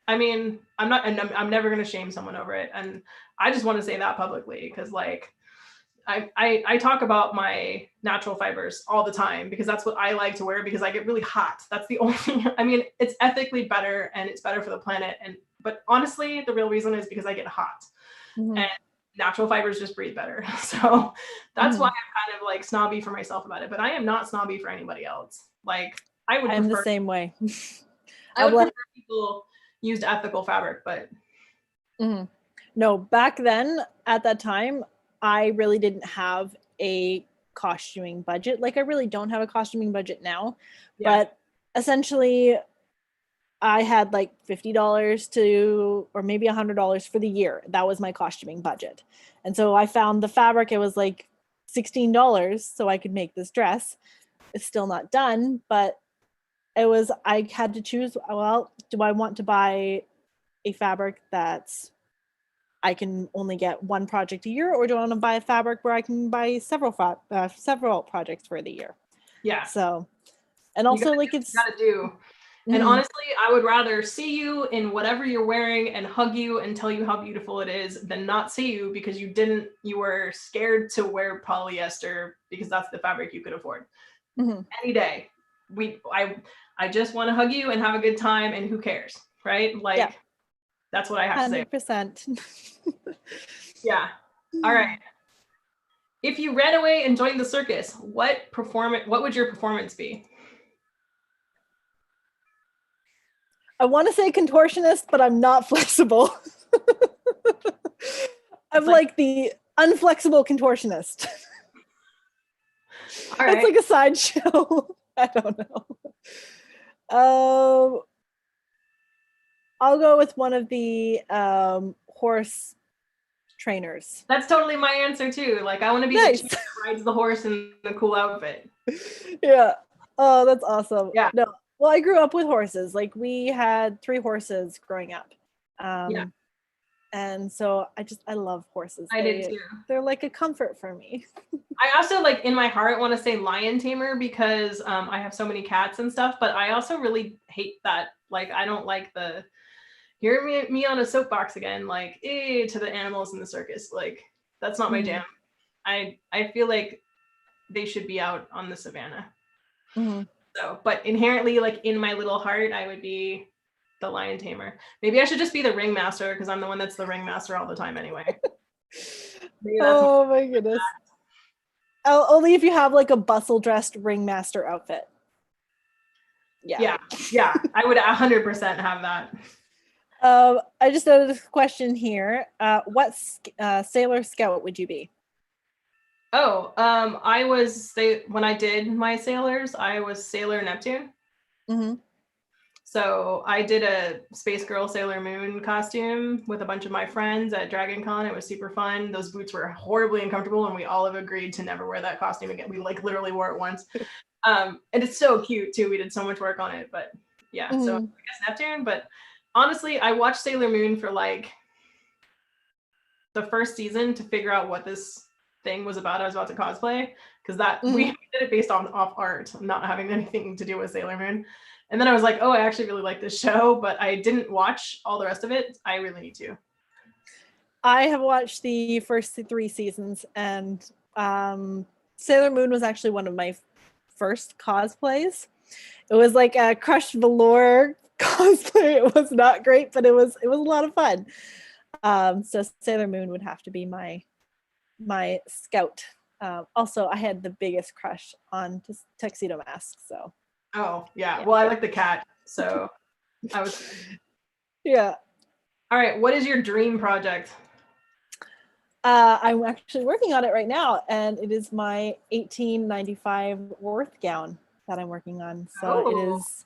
I mean, I'm never gonna shame someone over it. And I just want to say that publicly, because like, I talk about my natural fibers all the time because that's what I like to wear, because I get really hot. That's the only, I mean, it's ethically better and it's better for the planet. But honestly, the real reason is because I get hot and natural fibers just breathe better. So that's why I'm kind of like snobby for myself about it, but I am not snobby for anybody else. Like, I'm the same way. I would prefer people used ethical fabric, but no, back then at that time, I really didn't have a costuming budget. Like, I really don't have a costuming budget now, but essentially I had like $50 or maybe $100 for the year. That was my costuming budget. And so I found the fabric, it was like $16 so I could make this dress. It's still not done, but I had to choose, well, do I want to buy a fabric that's I can only get one project a year, or do I want to buy a fabric where I can buy several projects for the year? Yeah. So, and also it's gotta do. And honestly, I would rather see you in whatever you're wearing and hug you and tell you how beautiful it is than not see you because you were scared to wear polyester because that's the fabric you could afford. Any day. I just want to hug you and have a good time, and who cares, right? Like, that's what I have 100%. To say. Yeah. All right. If you ran away and joined the circus, what would your performance be? I want to say contortionist, but I'm not flexible. I'm like the unflexible contortionist. All right. It's like a sideshow. I don't know. I'll go with one of the horse trainers. That's totally my answer too. Like, I want to be the chief that rides the horse in the cool outfit. Yeah. Oh, that's awesome. Yeah. No. Well, I grew up with horses. Like, we had 3 horses growing up. And so I love horses. I did too. They're like a comfort for me. I also like in my heart want to say lion tamer because I have so many cats and stuff, but I also really hate that. Like, I don't like the hear me on a soapbox again, like to the animals in the circus. Like, that's not my jam. I feel like they should be out on the savannah. So, but inherently, like in my little heart, I would be the lion tamer. Maybe I should just be the ringmaster because I'm the one that's the ringmaster all the time anyway. Oh my goodness. Only if you have like a bustle dressed ringmaster outfit. Yeah. I would 100% have that. I just had a question here. What Sailor Scout would you be? Oh, I was when I did my sailors, I was Sailor Neptune. So I did a Space Girl Sailor Moon costume with a bunch of my friends at Dragon Con. It was super fun. Those boots were horribly uncomfortable, and we all have agreed to never wear that costume again. We like literally wore it once. And it's so cute too. We did so much work on it, but yeah, so I guess Neptune. But honestly, I watched Sailor Moon for like the first season to figure out what this thing was about. I was about to cosplay because that we did it based off art, not having anything to do with Sailor Moon. And then I was like, oh, I actually really like this show, but I didn't watch all the rest of it. I really need to. I have watched the first 3 seasons, and Sailor Moon was actually one of my first cosplays. It was like a crushed velour cosplay. It was not great, but it was a lot of fun. So Sailor Moon would have to be my scout. Also, I had the biggest crush on Tuxedo Mask. So. Oh yeah. Well, I like the cat, so I was. Yeah. All right. What is your dream project? I'm actually working on it right now, and it is my 1895 Worth gown that I'm working on. So It is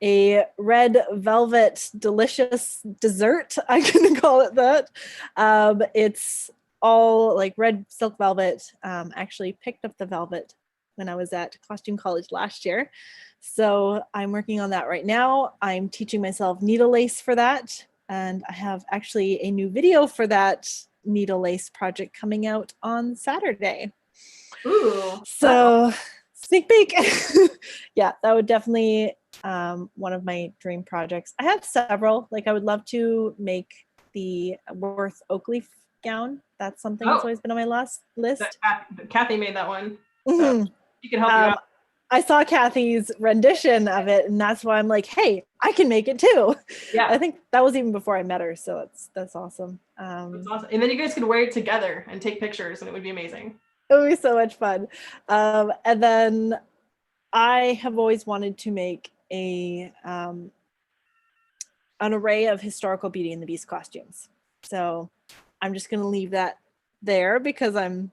a red velvet delicious dessert. I can call it that. It's all like red silk velvet. Actually picked up the velvet when I was at costume college last year. So I'm working on that right now. I'm teaching myself needle lace for that. And I have actually a new video for that needle lace project coming out on Saturday. Ooh. So sneak peek. Yeah, that would definitely one of my dream projects. I have several. Like I would love to make the Worth Oakleaf gown. That's something that's always been on my list. Kathy made that one. So you can help you out. I saw Kathy's rendition of it, and that's why I'm like, hey, I can make it too. Yeah. I think that was even before I met her, so that's awesome. That's awesome. And then you guys could wear it together and take pictures, and it would be amazing. It would be so much fun. And then I have always wanted to make an array of historical Beauty and the Beast costumes. So I'm just going to leave that there because I'm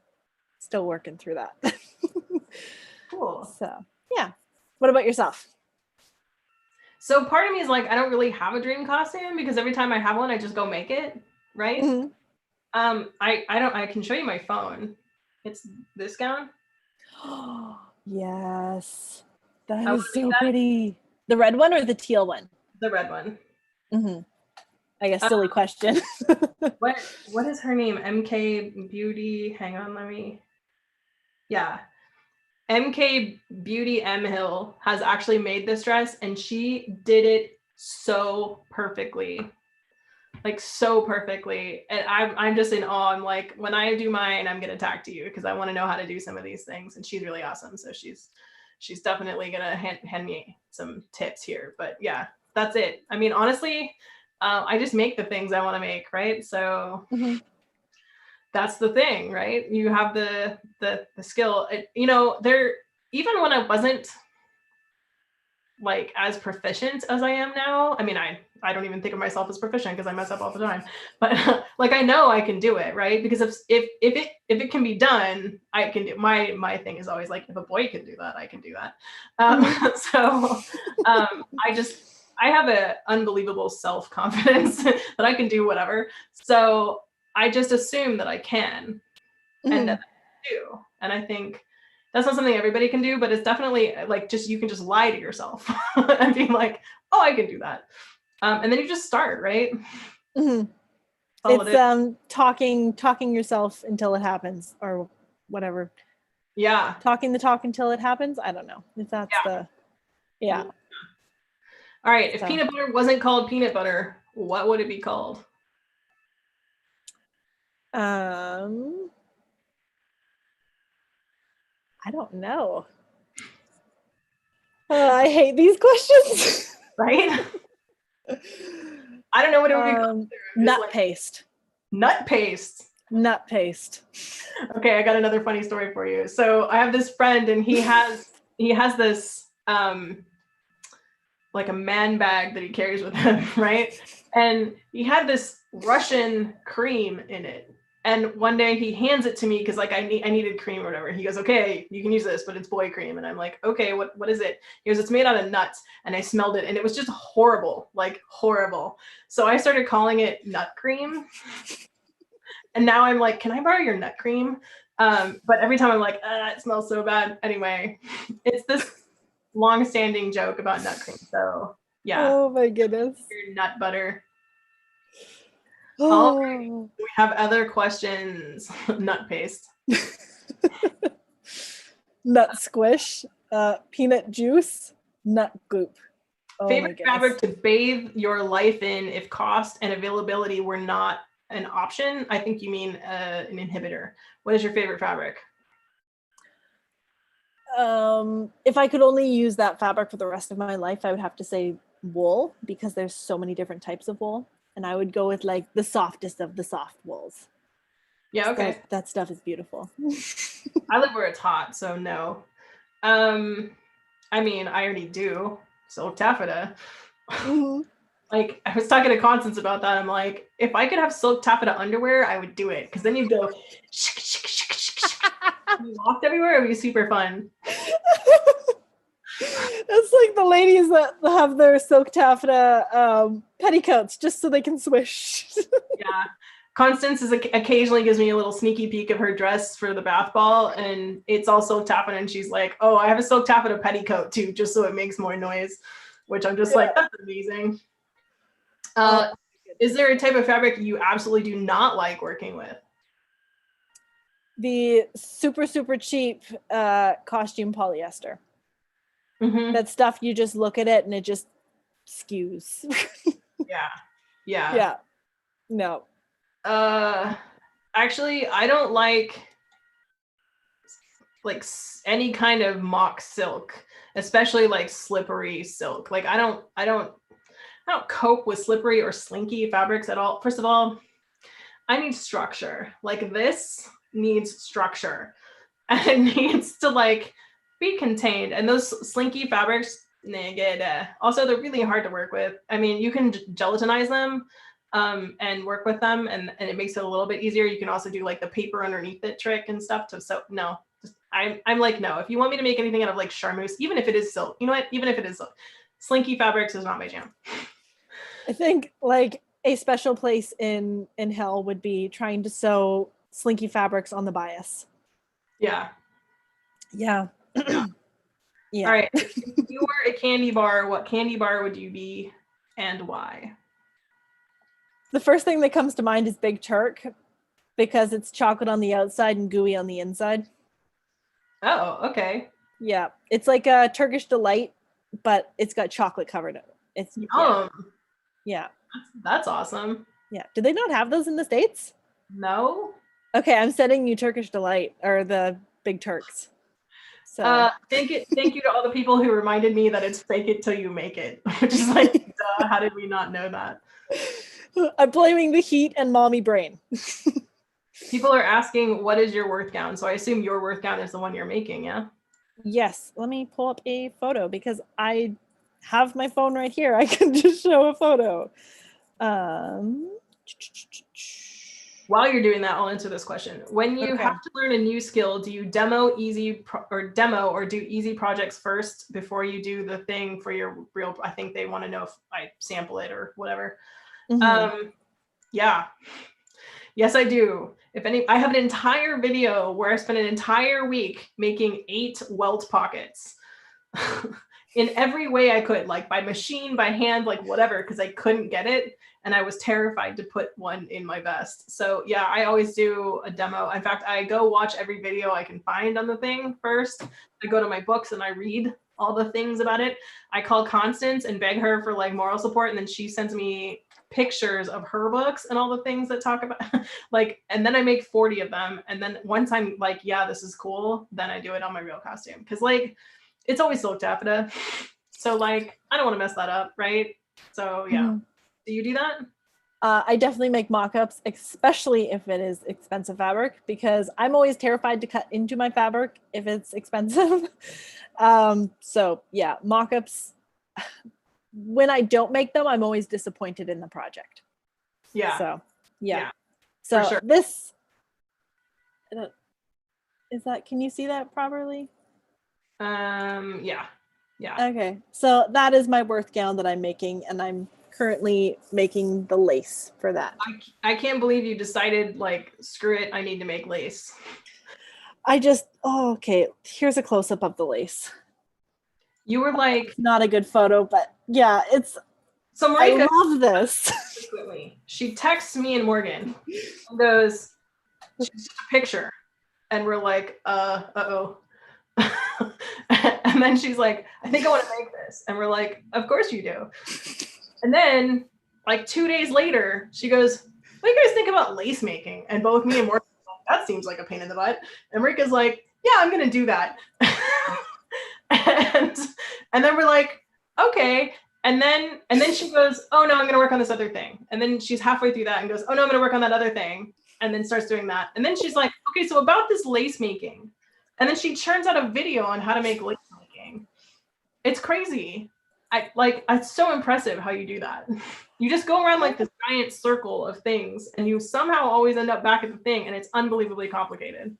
still working through that. Cool. So yeah. What about yourself? So part of me is like, I don't really have a dream costume because every time I have one, I just go make it. Right. I can show you my phone. It's this gown. Yes. That is so pretty. The red one or the teal one? The red one. I guess silly question. What is her name? MK Beauty. Hang on, yeah. MK Beauty M Hill has actually made this dress, and she did it so perfectly. Like so perfectly. And I'm just in awe. I'm like, when I do mine, I'm gonna talk to you because I want to know how to do some of these things. And she's really awesome. So she's definitely gonna hand me some tips here. But yeah, that's it. I mean, honestly, I just make the things I want to make, right? So that's the thing, right? You have the skill. Even when I wasn't like as proficient as I am now. I mean, I don't even think of myself as proficient because I mess up all the time. But like I know I can do it, right? Because if it can be done, I can do. My thing is always like, if a boy can do that, I can do that. So I have an unbelievable self-confidence that I can do whatever. So I just assume that I can, and that I do. And I think that's not something everybody can do, but it's definitely like you can just lie to yourself and be like, oh, I can do that. And then you just start, right? all it is. Talking yourself until it happens, or whatever. Yeah. Talking the talk until it happens. I don't know if that's the. Yeah. All right. If peanut butter wasn't called peanut butter, what would it be called? I don't know. I hate these questions. Right? I don't know what it would be called. Nut paste. Nut paste. Nut paste. Okay, I got another funny story for you. So I have this friend, and he has this like a man bag that he carries with him, right? And he had this Russian cream in it. And one day he hands it to me because like I needed cream or whatever. He goes, okay, you can use this, but it's boy cream. And I'm like, okay, what is it? He goes, it's made out of nuts. And I smelled it, and it was just horrible, like horrible. So I started calling it nut cream. And now I'm like, can I borrow your nut cream? But every time I'm like, it smells so bad. Anyway, it's this long-standing joke about nut cream. So yeah. Oh my goodness. Your nut butter. Oh. All right. We have other questions. Nut paste. Nut squish. Peanut juice. Nut goop. Oh, favorite fabric to bathe your life in if cost and availability were not an option? I think you mean an inhibitor. What is your favorite fabric? If I could only use that fabric for the rest of my life, I would have to say wool, because there's so many different types of wool. And I would go with like the softest of the soft wools. Yeah, okay. That stuff is beautiful. I live where it's hot, so no. I mean, I already do. Silk taffeta. Mm-hmm. Like, I was talking to Constance about that. I'm like, if I could have silk taffeta underwear, I would do it. Because then you go, you walked everywhere. It would be super fun. It's like the ladies that have their silk taffeta petticoats just so they can swish. Yeah. Constance occasionally gives me a little sneaky peek of her dress for the bath ball, and it's all silk taffeta, and she's like, oh, I have a silk taffeta petticoat too, just so it makes more noise, which I'm just like, that's amazing. Is there a type of fabric you absolutely do not like working with? The super, super cheap costume polyester. Mm-hmm. That stuff, you just look at it and it just skews. Yeah. No. Actually, I don't like any kind of mock silk, especially like slippery silk. Like I don't cope with slippery or slinky fabrics at all. First of all, I need structure. Like this needs structure, and it needs to like be contained. And those slinky fabrics, also they're really hard to work with. I mean, you can gelatinize them and work with them, and it makes it a little bit easier. You can also do like the paper underneath it trick and stuff no. I'm like, no, if you want me to make anything out of like charmeuse, even if it is silk, you know what? Even if it is silk, slinky fabrics is not my jam. I think like a special place in hell would be trying to sew slinky fabrics on the bias. Yeah. Yeah. All right. If you were a candy bar, what candy bar would you be and why? The first thing that comes to mind is Big Turk, because it's chocolate on the outside and gooey on the inside. Oh, okay. Yeah. It's like a Turkish delight, but it's got chocolate covered in it. It's yum. Yeah. That's awesome. Yeah. Do they not have those in the States? No. Okay, I'm sending you Turkish delight, or the Big Turks. So thank you to all the people who reminded me that it's fake it till you make it, which is like, duh, how did we not know that? I'm blaming the heat and mommy brain. People are asking, what is your worth gown? So I assume your worth gown is the one you're making, yeah? Yes. Let me pull up a photo because I have my phone right here. I can just show a photo. While you're doing that, I'll answer this question. When you have to learn a new skill, do you demo or do easy projects first before you do the thing for your real? I think they want to know if I sample it or whatever. Mm-hmm. Yeah. Yes, I do. I have an entire video where I spent an entire week making 8 welt pockets in every way I could, like by machine, by hand, like whatever, because I couldn't get it. and I was terrified to put one in my vest. So yeah, I always do a demo. In fact, I go watch every video I can find on the thing first. I go to my books and I read all the things about it. I call Constance and beg her for like moral support, and then she sends me pictures of her books and all the things that talk about like, and then I make 40 of them, and then once I'm like, yeah, this is cool, then I do it on my real costume, because like it's always silk taffeta, so like I don't want to mess that up, right? So yeah. Do you do that? I definitely make mock-ups, especially if it is expensive fabric, because I'm always terrified to cut into my fabric if it's expensive. So yeah, mock-ups, when I don't make them, I'm always disappointed in the project. Yeah. So yeah. So sure. This is that, can you see that properly? Yeah. Okay. So that is my birth gown that I'm making, and I'm currently making the lace for that. I can't believe you decided like, screw it, I need to make lace. Okay, here's a close-up of the lace. You were like, not a good photo, but yeah, it's, so Marika, I love this. She texts me and Morgan and goes, she's just a picture, and we're like, uh-oh. And then she's like, I think I want to make this, and we're like, of course you do. And then like 2 days later, she goes, what do you guys think about lace making? And both me and Morgan were like, that seems like a pain in the butt. And Marika's like, yeah, I'm gonna do that. and then we're like, okay. And then she goes, oh no, I'm gonna work on this other thing. And then she's halfway through that and goes, oh no, I'm gonna work on that other thing. And then starts doing that. And then she's like, okay, so about this lace making. And then she churns out a video on how to make lace making. It's crazy. It's so impressive how you do that. You just go around like this giant circle of things, and you somehow always end up back at the thing, and it's unbelievably complicated.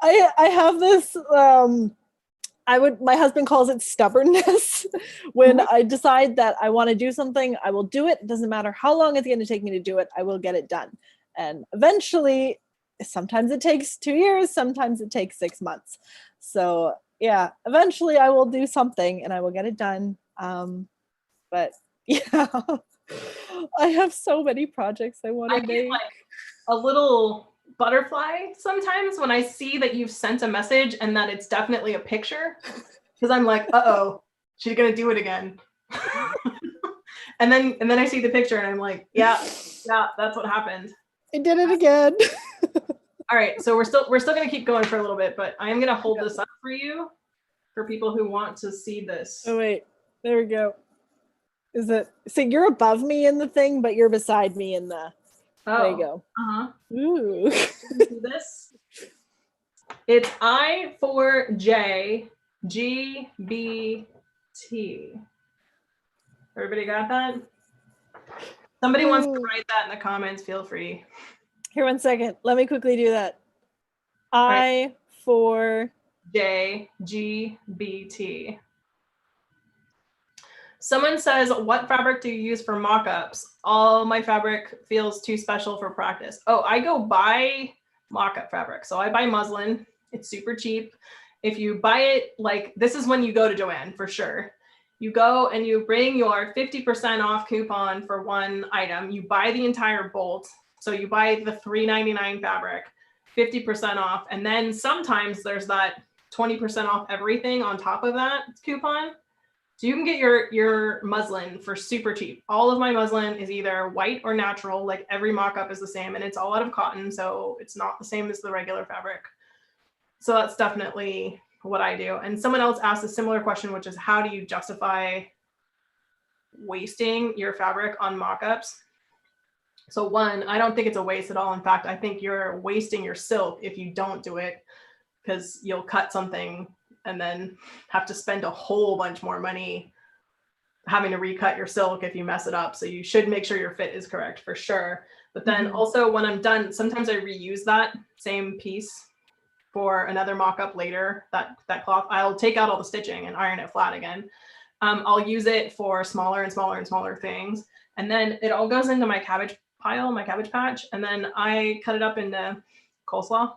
I have this, my husband calls it stubbornness. When I decide that I want to do something, I will do it. It doesn't matter how long it's going to take me to do it, I will get it done. And eventually, sometimes it takes 2 years, sometimes it takes 6 months. So yeah, eventually I will do something and I will get it done. But yeah, I have so many projects I want to make. Get like a little butterfly sometimes when I see that you've sent a message and that it's definitely a picture, because I'm like, uh-oh, she's gonna do it again. and then I see the picture and I'm like, yeah, that's what happened. I did it again. All right, so we're still gonna keep going for a little bit, but I am gonna hold this up for you for people who want to see this. Oh wait, there we go. Is it, so you're above me in the thing, but you're beside me in the, there you go. Ooh. See this? It's I4J GBT. Everybody got that? Somebody wants to write that in the comments, feel free. Here, 1 second. Let me quickly do that. I4J GBT. Someone says, what fabric do you use for mock-ups? All my fabric feels too special for practice. Oh, I go buy mock-up fabric. So I buy muslin. It's super cheap. If you buy it, like, this is when you go to Joanne for sure. You go and you bring your 50% off coupon for one item. You buy the entire bolt. So you buy the $3.99 fabric, 50% off. And then sometimes there's that 20% off everything on top of that coupon. So you can get your muslin for super cheap. All of my muslin is either white or natural, like every mock-up is the same, and it's all out of cotton, so it's not the same as the regular fabric. So that's definitely what I do. And someone else asked a similar question, which is, how do you justify wasting your fabric on mock-ups? So one, I don't think it's a waste at all. In fact, I think you're wasting your silk if you don't do it, because you'll cut something and then have to spend a whole bunch more money having to recut your silk if you mess it up. So you should make sure your fit is correct for sure. But then also when I'm done, sometimes I reuse that same piece for another mock-up later, that cloth. I'll take out all the stitching and iron it flat again. I'll use it for smaller and smaller and smaller things. And then it all goes into my cabbage pile, my cabbage patch. And then I cut it up into coleslaw.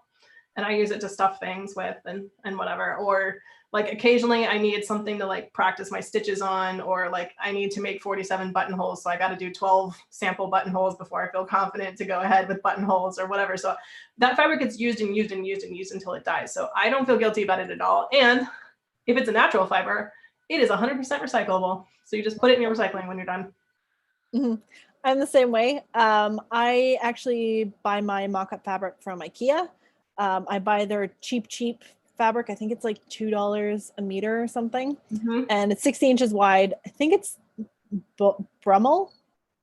And I use it to stuff things with and whatever. Or Like occasionally I needed something to like practice my stitches on, or like I need to make 47 buttonholes. So I got to do 12 sample buttonholes before I feel confident to go ahead with buttonholes or whatever. So that fabric gets used and used and used and used until it dies. So I don't feel guilty about it at all. And if it's a natural fiber, it is 100% recyclable. So you just put it in your recycling when you're done. Mm-hmm. I'm the same way. I actually buy my mock-up fabric from IKEA. I buy their cheap fabric. I think it's like $2 a meter or something. Mm-hmm. And it's 60 inches wide. I think it's Brummel,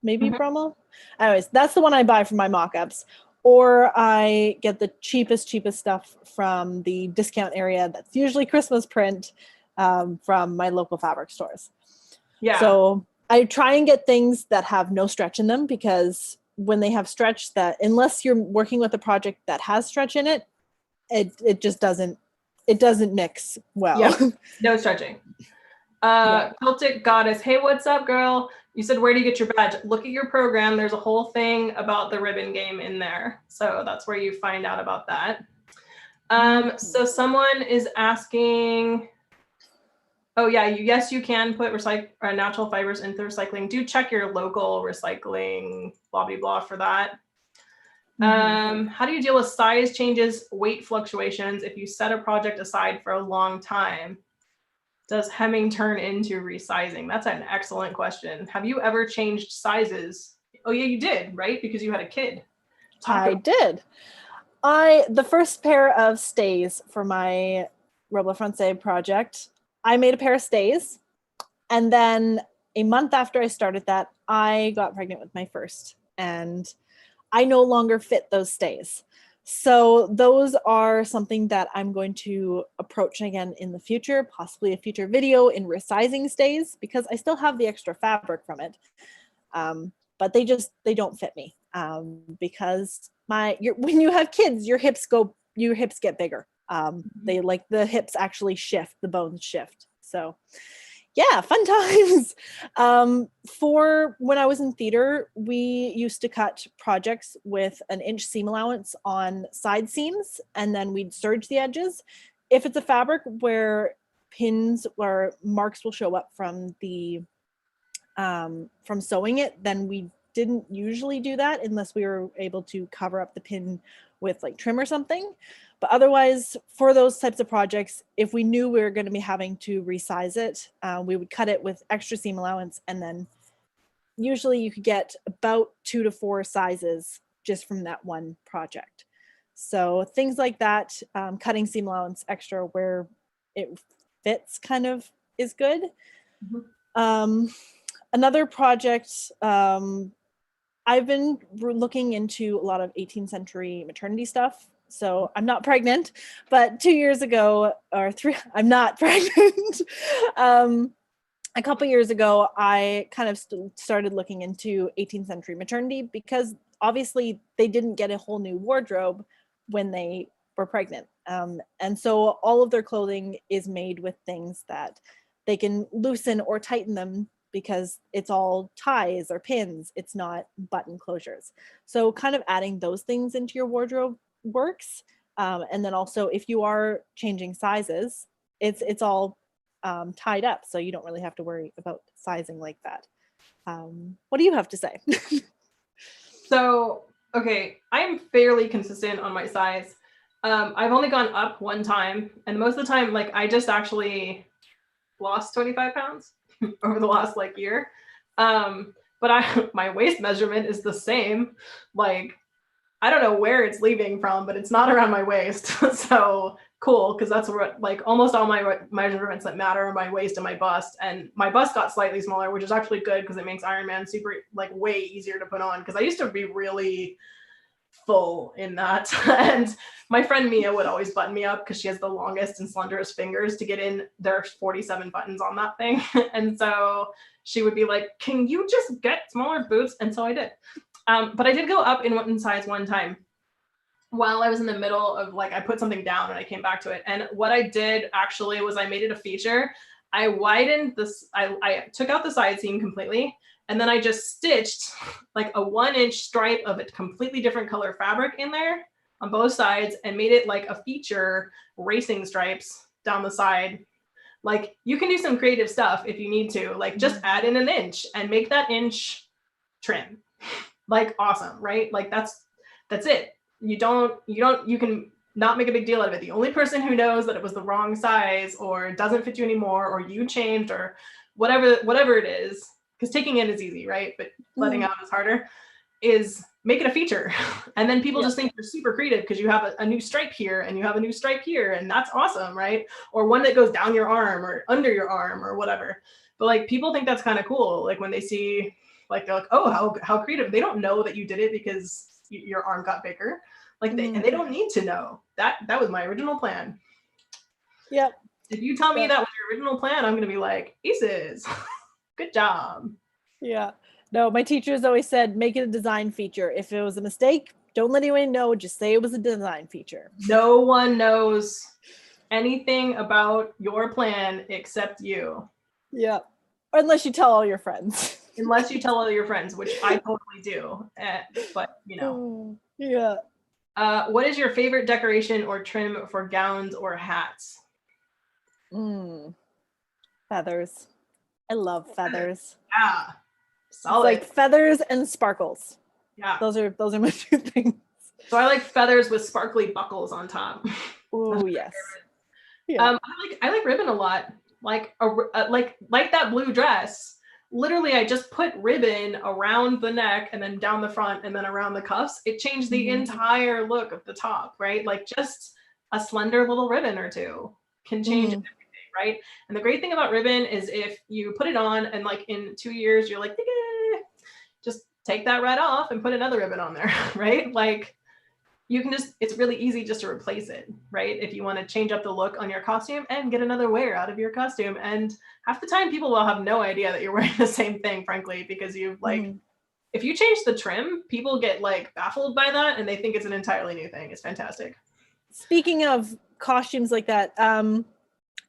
maybe Brummel. Anyways, that's the one I buy for my mock-ups. Or I get the cheapest stuff from the discount area. That's usually Christmas print from my local fabric stores. Yeah. So I try and get things that have no stretch in them, because when they have stretch, that unless you're working with a project that has stretch in it, it just doesn't mix well. Yeah, no stretching. Celtic Goddess, hey, what's up, girl? You said, where do you get your badge? Look at your program. There's a whole thing about the ribbon game in there. So that's where you find out about that. So someone is asking, oh yeah, yes, you can put natural fibers into recycling. Do check your local recycling, blah, blah, blah for that. How do you deal with size changes, weight fluctuations if you set a project aside for a long time? Does hemming turn into resizing? That's an excellent question. Have you ever changed sizes? Oh yeah, you did, right? Because you had a kid. I did. The first pair of stays for my Roble Francais project, I made a pair of stays. And then a month after I started that, I got pregnant with my first. And I no longer fit those stays. So those are something that I'm going to approach again in the future, possibly a future video in resizing stays, because I still have the extra fabric from it. But they don't fit me because when you have kids, your hips get bigger. They like the hips actually shift, the bones shift. So yeah, fun times. For when I was in theater, we used to cut projects with an inch seam allowance on side seams, and then we'd serge the edges. If it's a fabric where pins or marks will show up from sewing it, then we didn't usually do that unless we were able to cover up the pin with like trim or something. But otherwise, for those types of projects, if we knew we were going to be having to resize it, we would cut it with extra seam allowance. And then usually you could get about 2 to 4 sizes just from that one project. So things like that, cutting seam allowance extra where it fits kind of is good. Another project, I've been looking into a lot of 18th century maternity stuff. So I'm not pregnant, but 2 years ago or 3, I'm not pregnant. A couple years ago, I kind of started looking into 18th century maternity because obviously they didn't get a whole new wardrobe when they were pregnant. And so all of their clothing is made with things that they can loosen or tighten them because it's all ties or pins. It's not button closures. So kind of adding those things into your wardrobe works. And then also if you are changing sizes, it's all tied up. So you don't really have to worry about sizing like that. What do you have to say? So, okay, I'm fairly consistent on my size. I've only gone up one time, and most of the time, like I just actually lost 25 pounds over the last like year. But my waist measurement is the same. Like, I don't know where it's leaving from, but it's not around my waist. So cool, because that's what like almost all my measurements that matter are my waist and my bust. And my bust got slightly smaller, which is actually good because it makes Iron Man super like way easier to put on. Because I used to be really full in that. And my friend Mia would always button me up because she has the longest and slenderest fingers to get in. There's 47 buttons on that thing. And so she would be like, can you just get smaller boots? And so I did. But I did go up in one size one time while I was in the middle of like, I put something down and I came back to it. And what I did actually was I made it a feature. I widened this, I took out the side seam completely. And then I just stitched like a 1-inch stripe of a completely different color fabric in there on both sides and made it like a feature racing stripes down the side Like you can do some creative stuff if you need to, like just add in an inch and make that inch trim. Like awesome, right? Like that's it. You can not make a big deal out of it. The only person who knows that it was the wrong size or doesn't fit you anymore or you changed or whatever it is, because taking in is easy, right? But letting out is harder, is make it a feature. And then people just think you're super creative because you have a new stripe here and you have a new stripe here, and that's awesome, right? Or one that goes down your arm or under your arm or whatever. But like people think that's kind of cool. Like when they see, like they're like, oh, how creative. They don't know that you did it because your arm got bigger. Like and they don't need to know. That was my original plan. Yep. If you tell me that was your original plan, I'm gonna be like, aces. Good job. Yeah. No, my teachers always said, make it a design feature. If it was a mistake, don't let anyone know. Just say it was a design feature. No one knows anything about your plan except you. Yeah. Or unless you tell all your friends. Unless you tell all your friends, which I totally do. But, you know. Yeah. What is your favorite decoration or trim for gowns or hats? Feathers. I love feathers. Yeah. Solid. It's like feathers and sparkles. Yeah. Those are my two things. So I like feathers with sparkly buckles on top. Oh yes. Yeah. I like ribbon a lot. Like that blue dress. Literally, I just put ribbon around the neck and then down the front and then around the cuffs. It changed the entire look of the top, right? Like just a slender little ribbon or two can change everything, right? And the great thing about ribbon is if you put it on and like in 2 years, you're like, just take that red off and put another ribbon on there, right? Like you can it's really easy just to replace it, right? If you want to change up the look on your costume and get another wear out of your costume. And half the time people will have no idea that you're wearing the same thing, frankly, because you've like, if you change the trim, people get like baffled by that and they think it's an entirely new thing. It's fantastic. Speaking of costumes like that,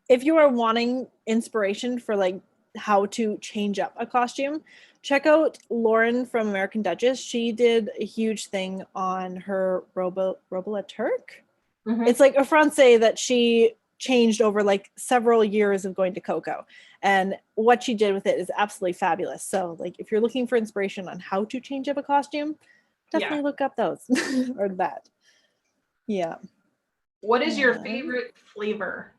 if you are wanting inspiration for like how to change up a costume, check out Lauren from American Duchess. She did a huge thing on her Robola Turk. It's like a Francais that she changed over like several years of going to Coco. And what she did with it is absolutely fabulous. So like if you're looking for inspiration on how to change up a costume, definitely look up those or that. Yeah. What is your favorite flavor?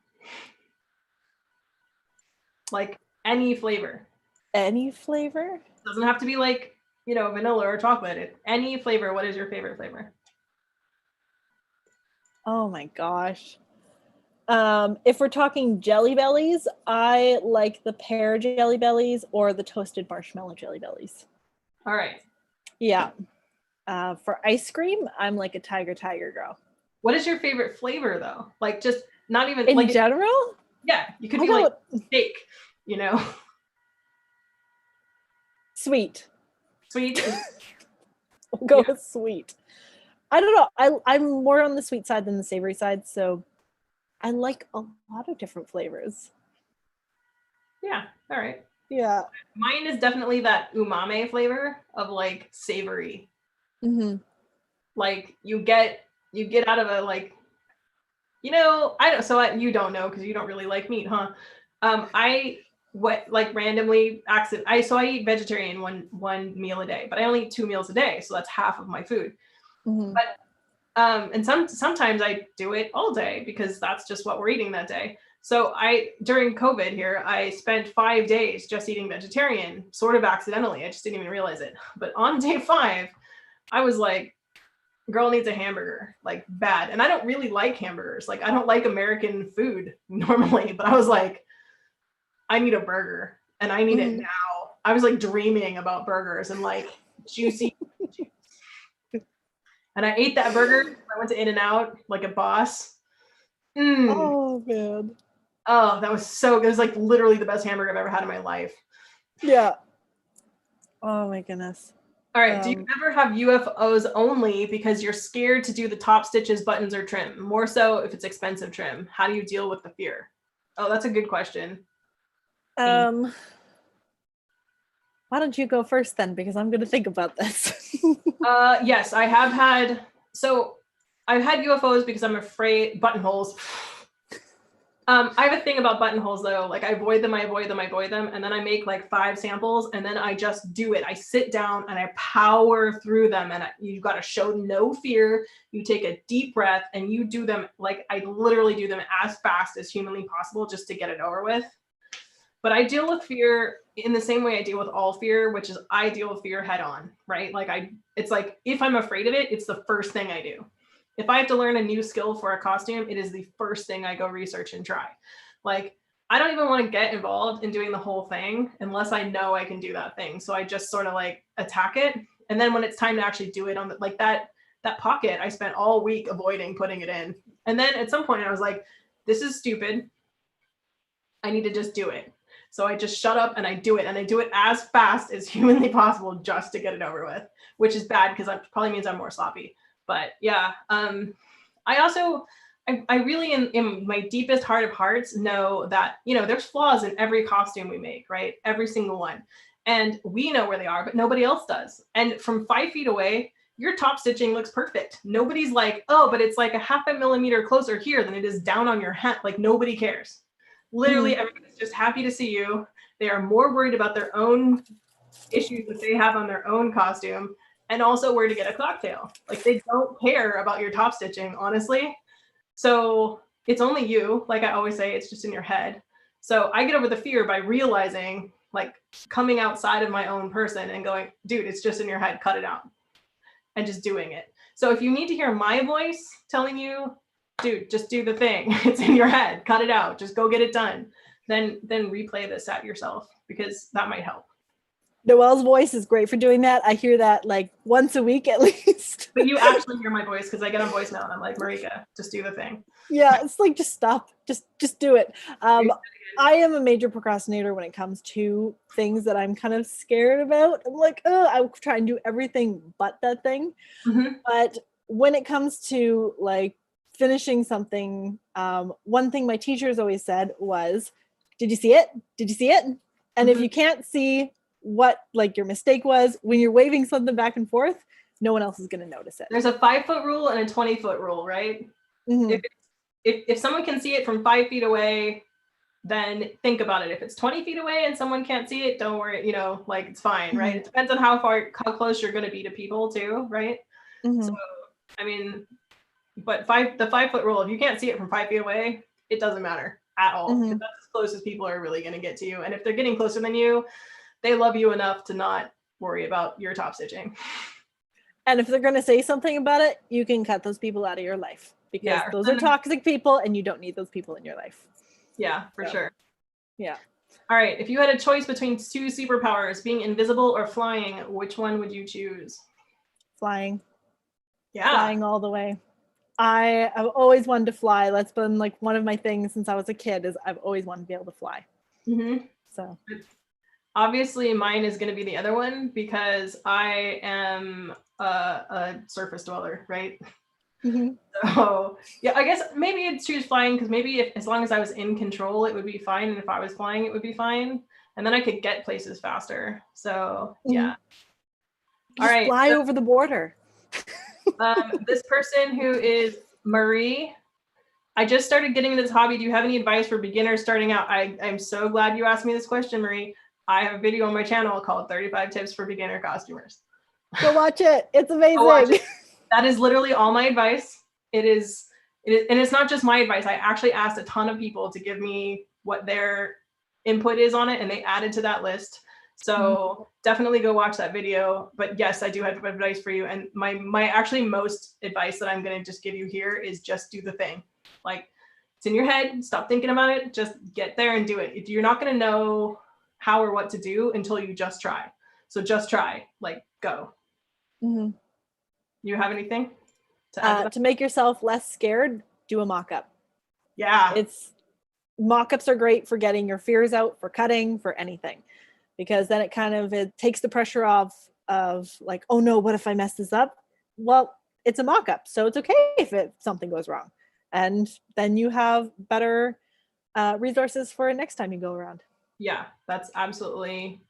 Like any flavor. Any flavor? Doesn't have to be like, vanilla or chocolate. Any flavor. What is your favorite flavor? Oh my gosh. If we're talking Jelly Bellies, I like the pear Jelly Bellies or the toasted marshmallow Jelly Bellies. All right. Yeah. For ice cream, I'm like a tiger girl. What is your favorite flavor though? Like just not even in general? Yeah, you could be like steak, Sweet. Sweet. We'll go with sweet. I don't know. I'm more on the sweet side than the savory side, so I like a lot of different flavors. Yeah. All right. Yeah. Mine is definitely that umami flavor of like savory. Like you get out of a like, you don't know because you don't really like meat, huh? I randomly I eat vegetarian one meal a day, but I only eat 2 meals a day, so that's half of my food. But and sometimes I do it all day because that's just what we're eating that day. So during COVID here, I spent 5 days just eating vegetarian, sort of accidentally. I just didn't even realize it. But on day 5, I was like, girl needs a hamburger, like bad. And I don't really like hamburgers. Like I don't like American food normally, but I was like, I need a burger and I need it now. I was like dreaming about burgers and like juicy. And I ate that burger. I went to In-N-Out like a boss. Oh man. Oh, that was so good. It was like literally the best hamburger I've ever had in my life. Yeah. Oh my goodness. All right. Do you ever have UFOs only because you're scared to do the top stitches, buttons, or trim? More so if it's expensive trim. How do you deal with the fear? Oh, that's a good question. Why don't you go first then? Because I'm going to think about this. Yes, I have had. So I've had UFOs because I'm afraid buttonholes. I have a thing about buttonholes though. Like I avoid them, and then I make like 5 samples, and then I just do it. I sit down and I power through them, and you've got to show no fear. You take a deep breath and you do them. Like I literally do them as fast as humanly possible just to get it over with. But I deal with fear in the same way I deal with all fear, which is I deal with fear head on, right? Like it's like if I'm afraid of it, it's the first thing I do. If I have to learn a new skill for a costume, it is the first thing I go research and try. Like, I don't even want to get involved in doing the whole thing unless I know I can do that thing. So I just sort of like attack it. And then when it's time to actually do it on the, like that pocket, I spent all week avoiding putting it in. And then at some point I was like, this is stupid. I need to just do it. So I just shut up and I do it. And I do it as fast as humanly possible just to get it over with, which is bad because that probably means I'm more sloppy. But yeah, I also, I really in my deepest heart of hearts know that, you know, there's flaws in every costume we make, right? Every single one. And we know where they are, but nobody else does. And from 5 feet away, your top stitching looks perfect. Nobody's like, oh, but it's like a 0.5 millimeter closer here than it is down on your hat. Like nobody cares. Literally, everybody's just happy to see you. They are more worried about their own issues that they have on their own costume, and also where to get a cocktail. Like they don't care about your top stitching, honestly. So it's only you. Like I always say, it's just in your head. So I get over the fear by realizing, like coming outside of my own person and going, dude, it's just in your head, cut it out. And just doing it. So if you need to hear my voice telling you, dude, just do the thing. It's in your head, cut it out, just go get it done. Then replay this at yourself because that might help. Noelle's voice is great for doing that. I hear that like once a week at least. But you actually hear my voice because I get a voicemail and I'm like, Marika, just do the thing. Yeah, it's like just stop, just do it. I am a major procrastinator when it comes to things that I'm kind of scared about. I'm like, oh, I will try and do everything but that thing. But when it comes to like finishing something, one thing my teachers always said was, did you see it? Did you see it? And if you can't see what like your mistake was when you're waving something back and forth, no one else is going to notice it. There's a 5-foot rule and a 20-foot rule, right? If someone can see it from 5 feet away, then think about it. If it's 20 feet away and someone can't see it, don't worry, you know, like it's fine, right? It depends on how close you're going to be to people too, right? So, I mean, but the 5-foot rule, if you can't see it from 5 feet away, it doesn't matter at all. That's as close as people are really going to get to you. And if they're getting closer than you, they love you enough to not worry about your top stitching. And if they're going to say something about it, you can cut those people out of your life because those are toxic people and you don't need those people in your life. Yeah, for sure. Yeah. All right. If you had a choice between 2 superpowers, being invisible or flying, which one would you choose? Flying. Yeah. Flying all the way. I've always wanted to fly. That's been like one of my things since I was a kid is I've always wanted to be able to fly. So obviously mine is going to be the other one because I am a surface dweller, right? So yeah, I guess maybe I'd choose flying because maybe as long as I was in control, it would be fine. And if I was flying, it would be fine. And then I could get places faster. So yeah. All right. Fly over the border. This person who is Marie, I just started getting into this hobby. Do you have any advice for beginners starting out? I'm so glad you asked me this question, Marie. I have a video on my channel called 35 Tips for Beginner Costumers. Go watch it. It's amazing. Watch it. That is literally all my advice. It is, and it's not just my advice. I actually asked a ton of people to give me what their input is on it, and they added to that list. So definitely go watch that video. But yes, I do have advice for you. And my actually most advice that I'm going to just give you here is just do the thing. Like it's in your head. Stop thinking about it. Just get there and do it. If you're not going to know how or what to do until you just try. So just try, like go. You have anything to add to make yourself less scared? Do a mock-up. Yeah. Mock-ups are great for getting your fears out, for cutting, for anything. Because then it takes the pressure off of like, oh no, what if I mess this up? Well, it's a mock-up, so it's okay if something goes wrong. And then you have better resources for next time you go around. Yeah, that's absolutely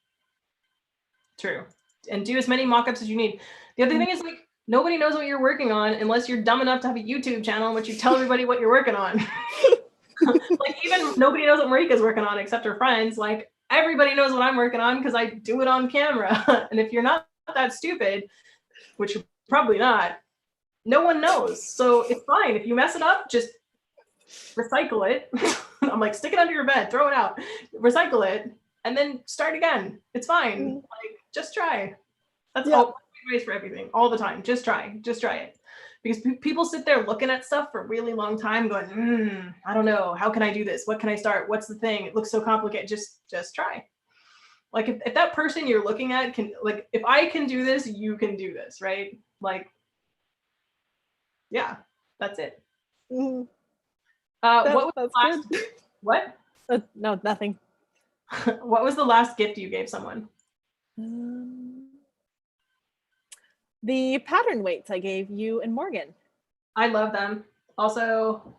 true. And do as many mock-ups as you need. The other thing is like, nobody knows what you're working on unless you're dumb enough to have a YouTube channel in which you tell everybody what you're working on. Like even nobody knows what Marika's working on except her friends. Like everybody knows what I'm working on because I do it on camera. And if you're not that stupid, which you're probably not, no one knows. So it's fine. If you mess it up, just recycle it. I'm like, stick it under your bed, throw it out, recycle it, and then start again. It's fine. Like, just try. That's all advice for everything, all the time. Just try it. Because people sit there looking at stuff for a really long time going, I don't know. How can I do this? What can I start? What's the thing? It looks so complicated. Just try. Like if that person you're looking at can, like, if I can do this, you can do this, right? Like, yeah, that's it. Mhm. What was the That's last, good. what? No, nothing. What was the last gift you gave someone? The pattern weights I gave you and Morgan. I love them. Also,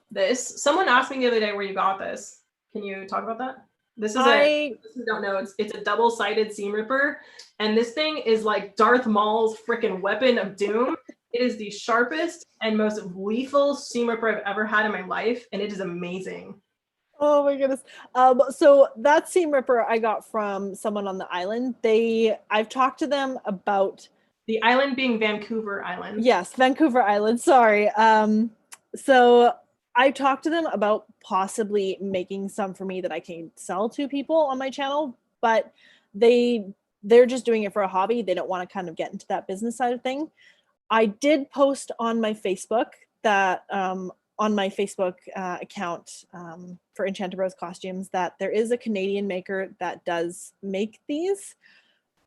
this. Someone asked me the other day where you got this. Can you talk about that? This is if you don't know, it's a double-sided seam ripper, and this thing is like Darth Maul's freaking weapon of doom. It is the sharpest and most lethal seam ripper I've ever had in my life, and it is amazing. Oh my goodness. So that seam ripper I got from someone on the island. I've talked to them about the island being Vancouver Island. Yes, Vancouver Island. Sorry. So I talked to them about possibly making some for me that I can sell to people on my channel, but they're just doing it for a hobby. They don't want to kind of get into that business side of thing. I did post on my Facebook that account for Enchanted Rose Costumes that there is a Canadian maker that does make these.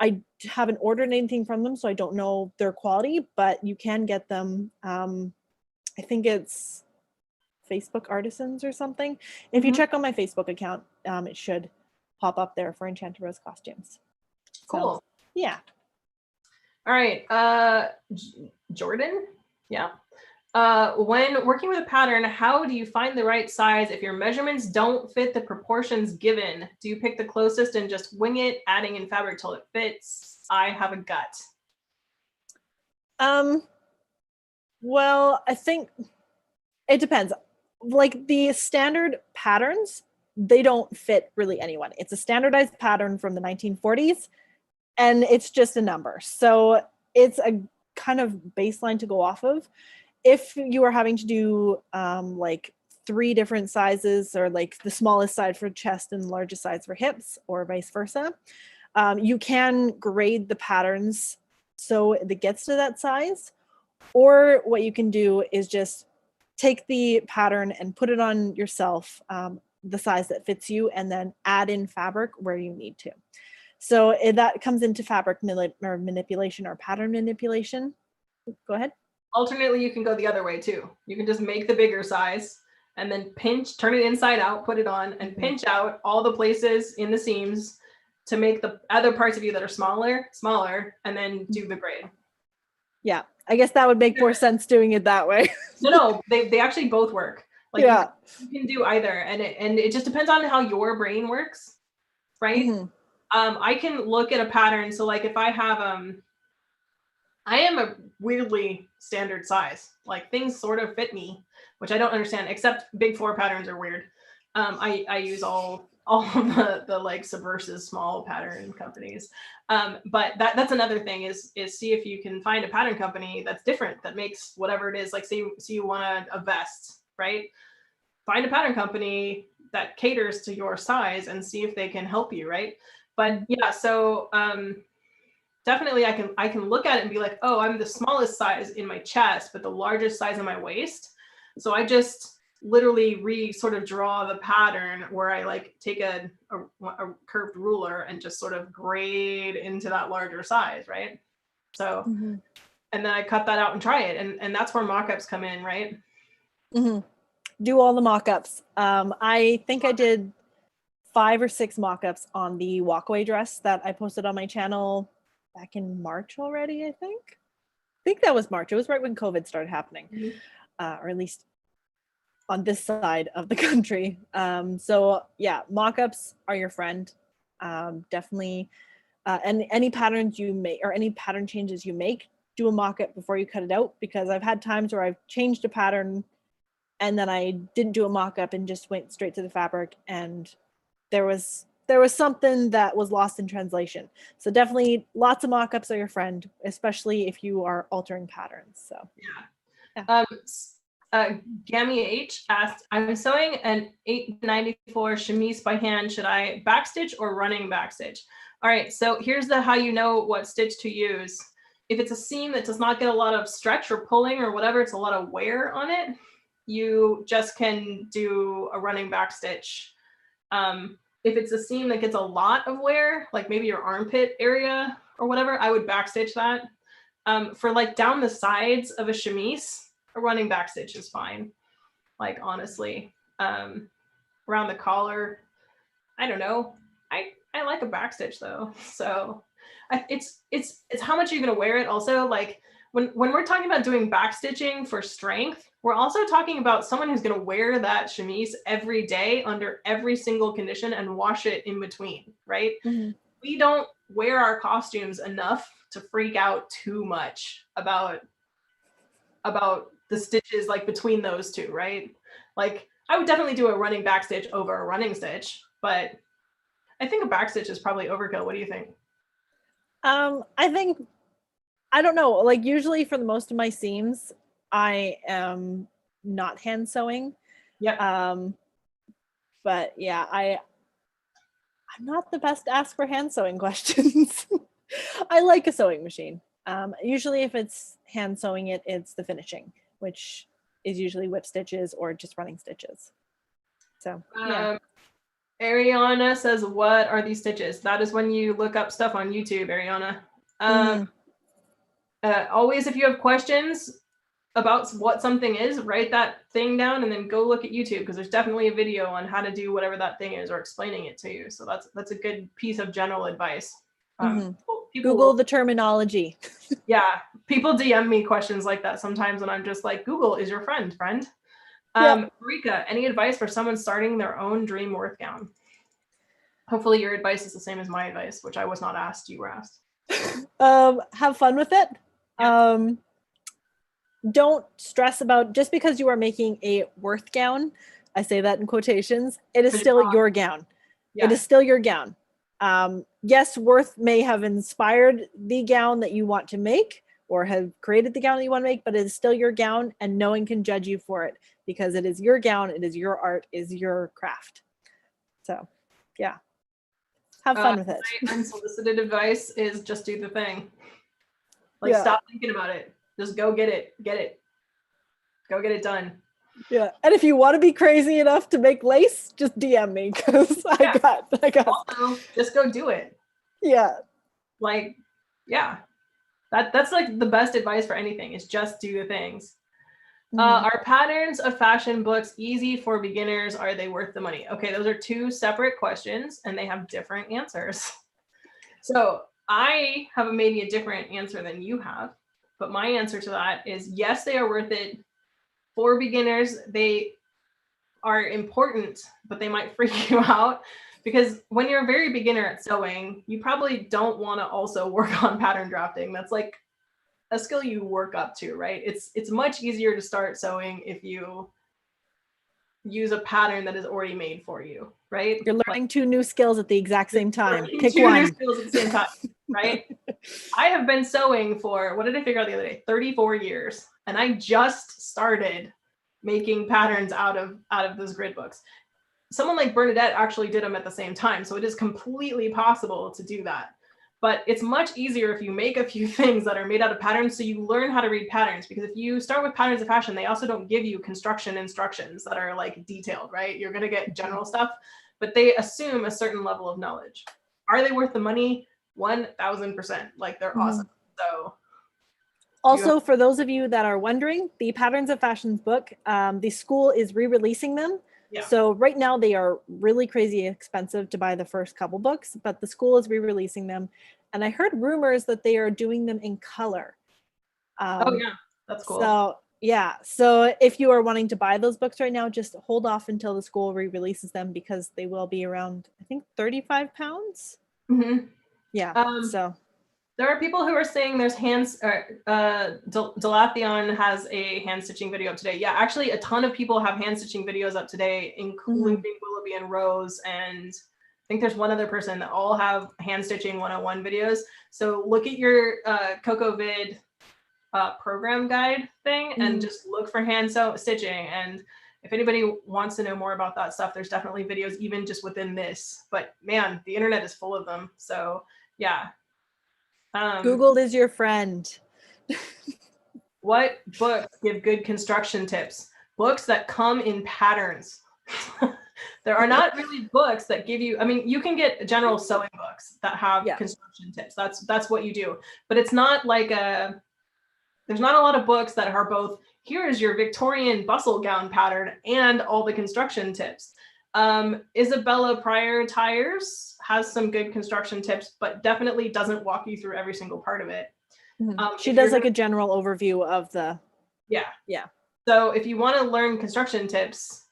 I haven't ordered anything from them, so I don't know their quality, but you can get them. I think it's Facebook Artisans or something. If you check on my Facebook account, it should pop up there for Enchanted Rose Costumes. Cool. So, yeah. All right. Jordan? Yeah. When working with a pattern, how do you find the right size if your measurements don't fit the proportions given? Do you pick the closest and just wing it, adding in fabric till it fits? I have a gut. Well, I think it depends. Like the standard patterns, they don't fit really anyone. It's a standardized pattern from the 1940s, and it's just a number. So it's a kind of baseline to go off of. If you are having to do like 3 different sizes, or like the smallest size for chest and largest size for hips, or vice versa, you can grade the patterns so it gets to that size. Or what you can do is just take the pattern and put it on yourself, the size that fits you, and then add in fabric where you need to. So that comes into fabric manipulation or pattern manipulation. Go ahead. Alternately, you can go the other way too. You can just make the bigger size and then pinch, turn it inside out, put it on, and pinch out all the places in the seams to make the other parts of you that are smaller, and then do the grade. Yeah, I guess that would make more sense doing it that way. No, they actually both work. Like, yeah, you can do either, and it just depends on how your brain works, right? I can look at a pattern. So like if I have I am a weirdly standard size. Like things sort of fit me, which I don't understand, except big 4 patterns are weird. I use all of the like subversive small pattern companies. But that's another thing is see if you can find a pattern company that's different, that makes whatever it is. Like say you want a vest, right? Find a pattern company that caters to your size and see if they can help you, right? But yeah, so definitely I can look at it and be like, oh, I'm the smallest size in my chest, but the largest size in my waist. So I just literally sort of draw the pattern where I like take a curved ruler and just sort of grade into that larger size, right? So, and then I cut that out and try it. And that's where mock-ups come in, right? Do all the mock-ups. I think I did 5 or 6 mock-ups on the walkaway dress that I posted on my channel back in March already, I think that was March. It was right when COVID started happening, or at least on this side of the country. So yeah, mock-ups are your friend. Definitely. And any patterns you make or any pattern changes you make, do a mock-up before you cut it out, because I've had times where I've changed a pattern and then I didn't do a mock-up and just went straight to the fabric, and there was something that was lost in translation. So definitely lots of mock-ups are your friend, especially if you are altering patterns. So yeah. Gammy H asked, I'm sewing an 894 chemise by hand. Should I backstitch or running backstitch? All right, so here's how you know what stitch to use. If it's a seam that does not get a lot of stretch or pulling or whatever, it's a lot of wear on it, you just can do a running backstitch. If it's a seam that gets a lot of wear, like maybe your armpit area or whatever, I would backstitch that. For like down the sides of a chemise, a running backstitch is fine. Like honestly, around the collar, I don't know. I like a backstitch though. So it's how much you're gonna wear it. Also, like when we're talking about doing backstitching for strength, we're also talking about someone who's gonna wear that chemise every day under every single condition and wash it in between, right? mm-hmm. We don't wear our costumes enough to freak out too much about the stitches like between those two, right? Like I would definitely do a running backstitch over a running stitch, but I think a backstitch is probably overkill. What do you think? I think, I don't know, like usually for the most of my seams, I am not hand sewing. Yeah. But yeah, I'm not the best to ask for hand sewing questions. I like a sewing machine. Usually if it's hand sewing it, it's the finishing, which is usually whip stitches or just running stitches. So yeah. Ariana says, what are these stitches? That is when you look up stuff on YouTube, Ariana. Always, if you have questions about what something is, write that thing down and then go look at YouTube, because there's definitely a video on how to do whatever that thing is or explaining it to you. So that's a good piece of general advice. Google the terminology. Yeah, people DM me questions like that sometimes, and I'm just like, Google is your friend. Yep. Marika, any advice for someone starting their own dream worth gown? Hopefully your advice is the same as my advice, which I was not asked, you were asked. Have fun with it. Yeah. Don't stress about, just because you are making a worth gown, I say that in quotations, it is still your gown. Yeah. It is still your gown. Yes, worth may have inspired the gown that you want to make or have created the gown that you want to make, but it is still your gown, and no one can judge you for it because it is your gown, it is your art, it is your craft. So yeah, have fun with it. My unsolicited advice is just do the thing. Like stop thinking about it. Just go get it. Go get it done. Yeah. And if you want to be crazy enough to make lace, just DM me, because I got also, just go do it. Yeah. Like, yeah. That's like the best advice for anything, is just do the things. Are patterns of fashion books easy for beginners? Are they worth the money? Okay, those are two separate questions and they have different answers. So I have maybe a different answer than you have, but my answer to that is yes, they are worth it. For beginners, they are important, but they might freak you out, because when you're a very beginner at sewing, you probably don't want to also work on pattern drafting. That's like a skill you work up to, right? It's much easier to start sewing if you use a pattern that is already made for you, right? You're learning two new skills at the exact same time. Pick one. New skills at the same time, right? I have been sewing for, what did I figure out the other day? 34 years. And I just started making patterns out of those grid books. Someone like Bernadette actually did them at the same time. So it is completely possible to do that. But it's much easier if you make a few things that are made out of patterns, so you learn how to read patterns. Because if you start with patterns of fashion, they also don't give you construction instructions that are like detailed, right? You're going to get general stuff, but they assume a certain level of knowledge. Are they worth the money? 1000%. Like, they're awesome. So also, for those of you that are wondering, the Patterns of Fashions book, the school is re-releasing them. Yeah. So right now they are really crazy expensive to buy the first couple books, but the school is re-releasing them. And I heard rumors that they are doing them in color. Oh yeah, that's cool. So yeah, so if you are wanting to buy those books right now, just hold off until the school re-releases them, because they will be around, I think, 35 pounds. Mm-hmm. Yeah, so. There are people who are saying there's hands. Delathion has a hand stitching video up today. Yeah, actually, a ton of people have hand stitching videos up today, including Willoughby and Rose, and I think there's one other person that all have hand stitching 101 videos. So look at your CocoVid program guide thing and just look for hand stitching. And if anybody wants to know more about that stuff, there's definitely videos even just within this. But man, the internet is full of them. So yeah. Google is your friend. What books give good construction tips? Books that come in patterns. There are not really books that give you, I mean, you can get general sewing books that have construction tips. That's what you do. But it's not like there's not a lot of books that are both, here is your Victorian bustle gown pattern and all the construction tips. Isabella Pryor Tyers has some good construction tips, but definitely doesn't walk you through every single part of it. She does like a general overview of the. Yeah. So if you want to learn construction tips,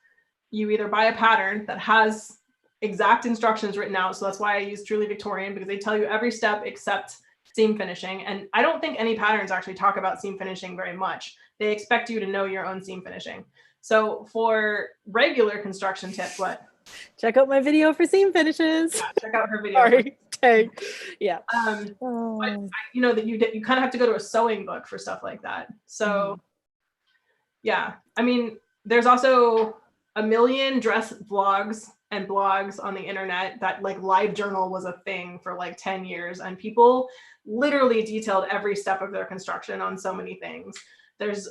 you either buy a pattern that has exact instructions written out. So that's why I use Truly Victorian, because they tell you every step except seam finishing. And I don't think any patterns actually talk about seam finishing very much. They expect you to know your own seam finishing. So for regular construction tips, what? Check out my video for seam finishes. Yeah, check out her video. Sorry. Okay. Yeah. You know that you kind of have to go to a sewing book for stuff like that. So yeah, I mean, there's also a million dress vlogs and blogs on the internet that like LiveJournal was a thing for like 10 years, and people literally detailed every step of their construction on so many things. There's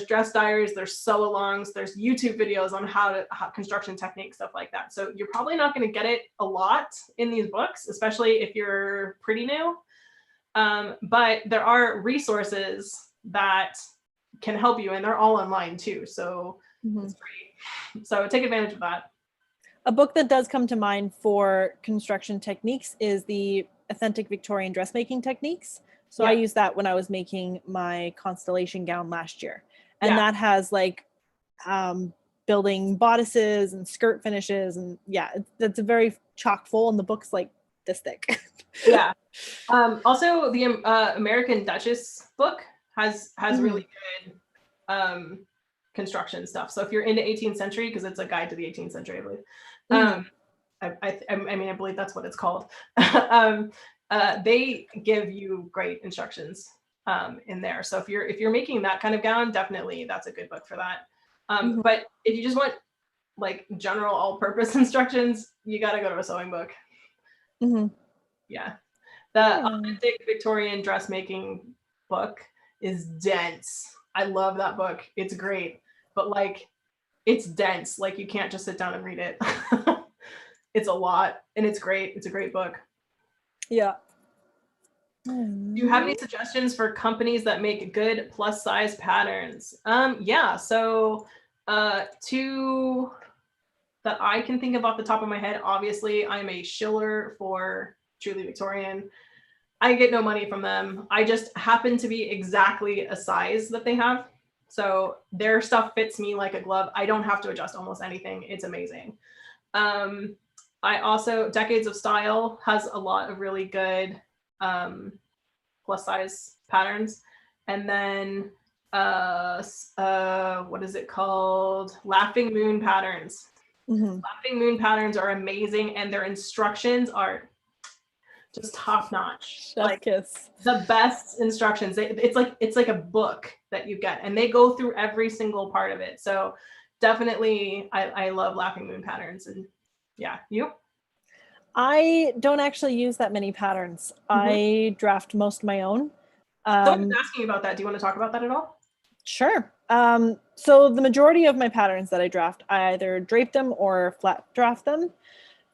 dress diaries, there's sew-alongs, there's YouTube videos on how construction techniques, stuff like that. So you're probably not going to get it a lot in these books, especially if you're pretty new. But there are resources that can help you, and they're all online too. So it's great. So take advantage of that. A book that does come to mind for construction techniques is the Authentic Victorian Dressmaking Techniques. So I used that when I was making my constellation gown last year. And that has like building bodices and skirt finishes. And that's a very chock full, and the book's like this thick. Also, the American Duchess book has really good construction stuff. So if you're into 18th century, because it's a guide to the 18th century, I believe. I mean, I believe that's what it's called. They give you great instructions in there. So if you're making that kind of gown, definitely that's a good book for that. But if you just want like general all-purpose instructions, you got to go to a sewing book. Yeah. The Authentic Victorian Dressmaking book is dense. I love that book. It's great, but like it's dense. Like you can't just sit down and read it. It's a lot, and it's great. It's a great book. Yeah. Do you have any suggestions for companies that make good plus size patterns? So two that I can think of off the top of my head, obviously I'm a shiller for Truly Victorian. I get no money from them. I just happen to be exactly a size that they have. So their stuff fits me like a glove. I don't have to adjust almost anything. It's amazing. I also, Decades of Style has a lot of really good plus size patterns. And then what is it called? Laughing Moon Patterns. Laughing Moon Patterns are amazing, and their instructions are just top notch. Chef kiss. The best instructions. It's like a book that you get, and they go through every single part of it. So definitely, I love Laughing Moon Patterns. And yeah, you? I don't actually use that many patterns. I draft most of my own. Someone was asking about that. Do you want to talk about that at all? Sure. So the majority of my patterns that I draft, I either drape them or flat draft them.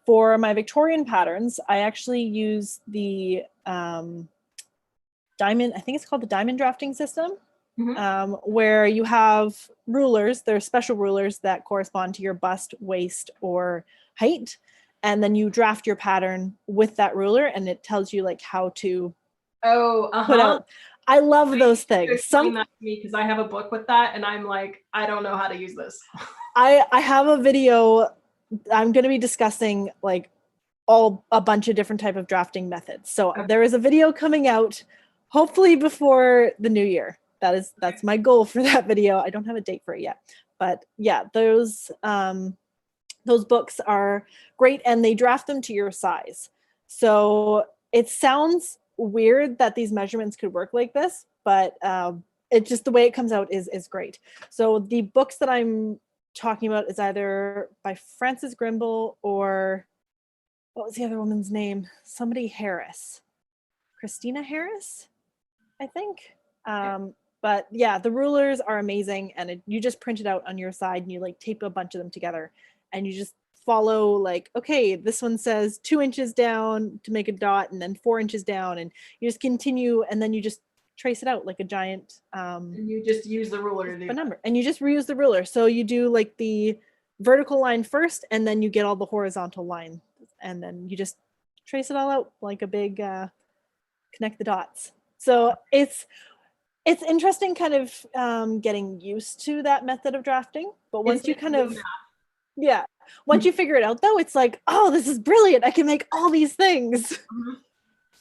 For my Victorian patterns, I actually use the diamond, I think it's called the diamond drafting system, where you have rulers. There are special rulers that correspond to your bust, waist, or height. And then you draft your pattern with that ruler, and it tells you like how to put out. I love those things. Explain that to me, because I have a book with that, and I'm like, I don't know how to use this. I have a video. I'm going to be discussing like a bunch of different type of drafting methods. So there is a video coming out hopefully before the new year. That's my goal for that video. I don't have a date for it yet, but yeah, those books are great, and they draft them to your size. So it sounds weird that these measurements could work like this, but it just, the way it comes out is great. So the books that I'm talking about is either by Frances Grimble or what was the other woman's name? Somebody Harris. Christina Harris, I think. But yeah, the rulers are amazing, and you just print it out on your side and you like tape a bunch of them together, and you just follow like, okay, this one says 2 inches down to make a dot, and then 4 inches down, and you just continue, and then you just trace it out like a giant and you just use the ruler to do number, and you just reuse the ruler. So you do like the vertical line first, and then you get all the horizontal line, and then you just trace it all out like a big connect the dots. So it's interesting kind of getting used to that method of drafting, but once you kind of once you figure it out though, it's like, oh, this is brilliant, I can make all these things.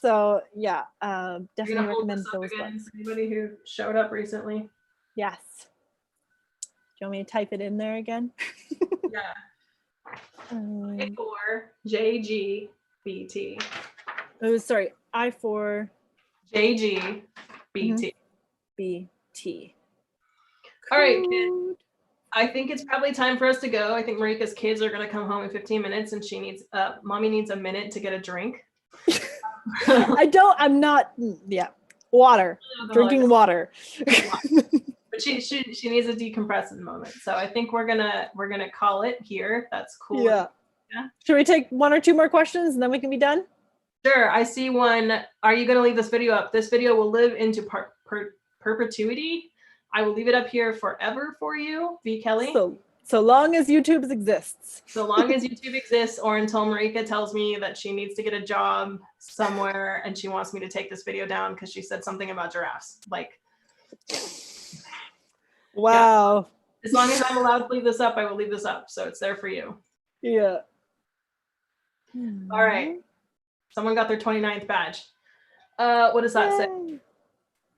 So yeah, definitely recommend those books. Anybody who showed up recently? Yes. Do you want me to type it in there again? Yeah. I4 JGBT. Oh, sorry. I4 JGBT. BT. All right, kids. I think it's probably time for us to go. I think Marika's kids are going to come home in 15 minutes, and mommy needs a minute to get a drink. Water. Drinking water. But she needs a decompressive moment. So I think we're gonna call it here. That's cool. Yeah. Should we take 1 or 2 more questions and then we can be done? Sure. I see one. Are you gonna leave this video up? This video will live into perpetuity. I will leave it up here forever for you, V. Kelly. So long as YouTube exists. So long as YouTube exists, or until Marika tells me that she needs to get a job somewhere and she wants me to take this video down because she said something about giraffes. Like, wow. Yeah. As long as I'm allowed to leave this up, I will leave this up. So it's there for you. Yeah. All right. Someone got their 29th badge. What does that say?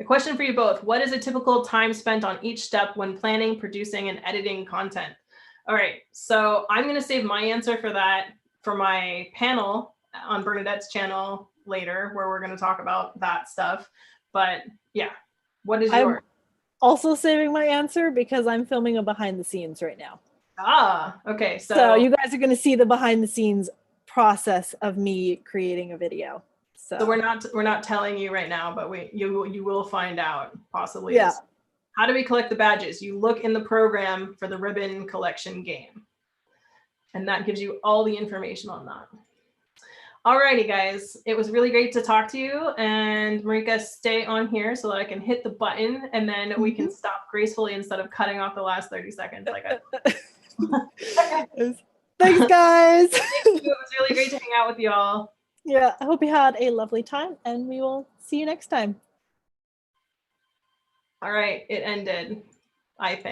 A question for you both. What is a typical time spent on each step when planning, producing, and editing content? All right. So I'm going to save my answer for that for my panel on Bernadette's channel later, where we're going to talk about that stuff. But yeah, what is yours? Also saving my answer because I'm filming a behind the scenes right now. Ah, okay. So you guys are going to see the behind the scenes process of me creating a video. So we're not telling you right now, but you will find out possibly. Yeah. How do we collect the badges? You look in the program for the ribbon collection game, and that gives you all the information on that. Alrighty, guys, it was really great to talk to you. And Marika, stay on here so that I can hit the button, and then we can stop gracefully instead of cutting off the last 30 seconds. Like Thanks, guys. Thank you. It was really great to hang out with you all. Yeah, I hope you had a lovely time, and we will see you next time. All right, it ended, I think.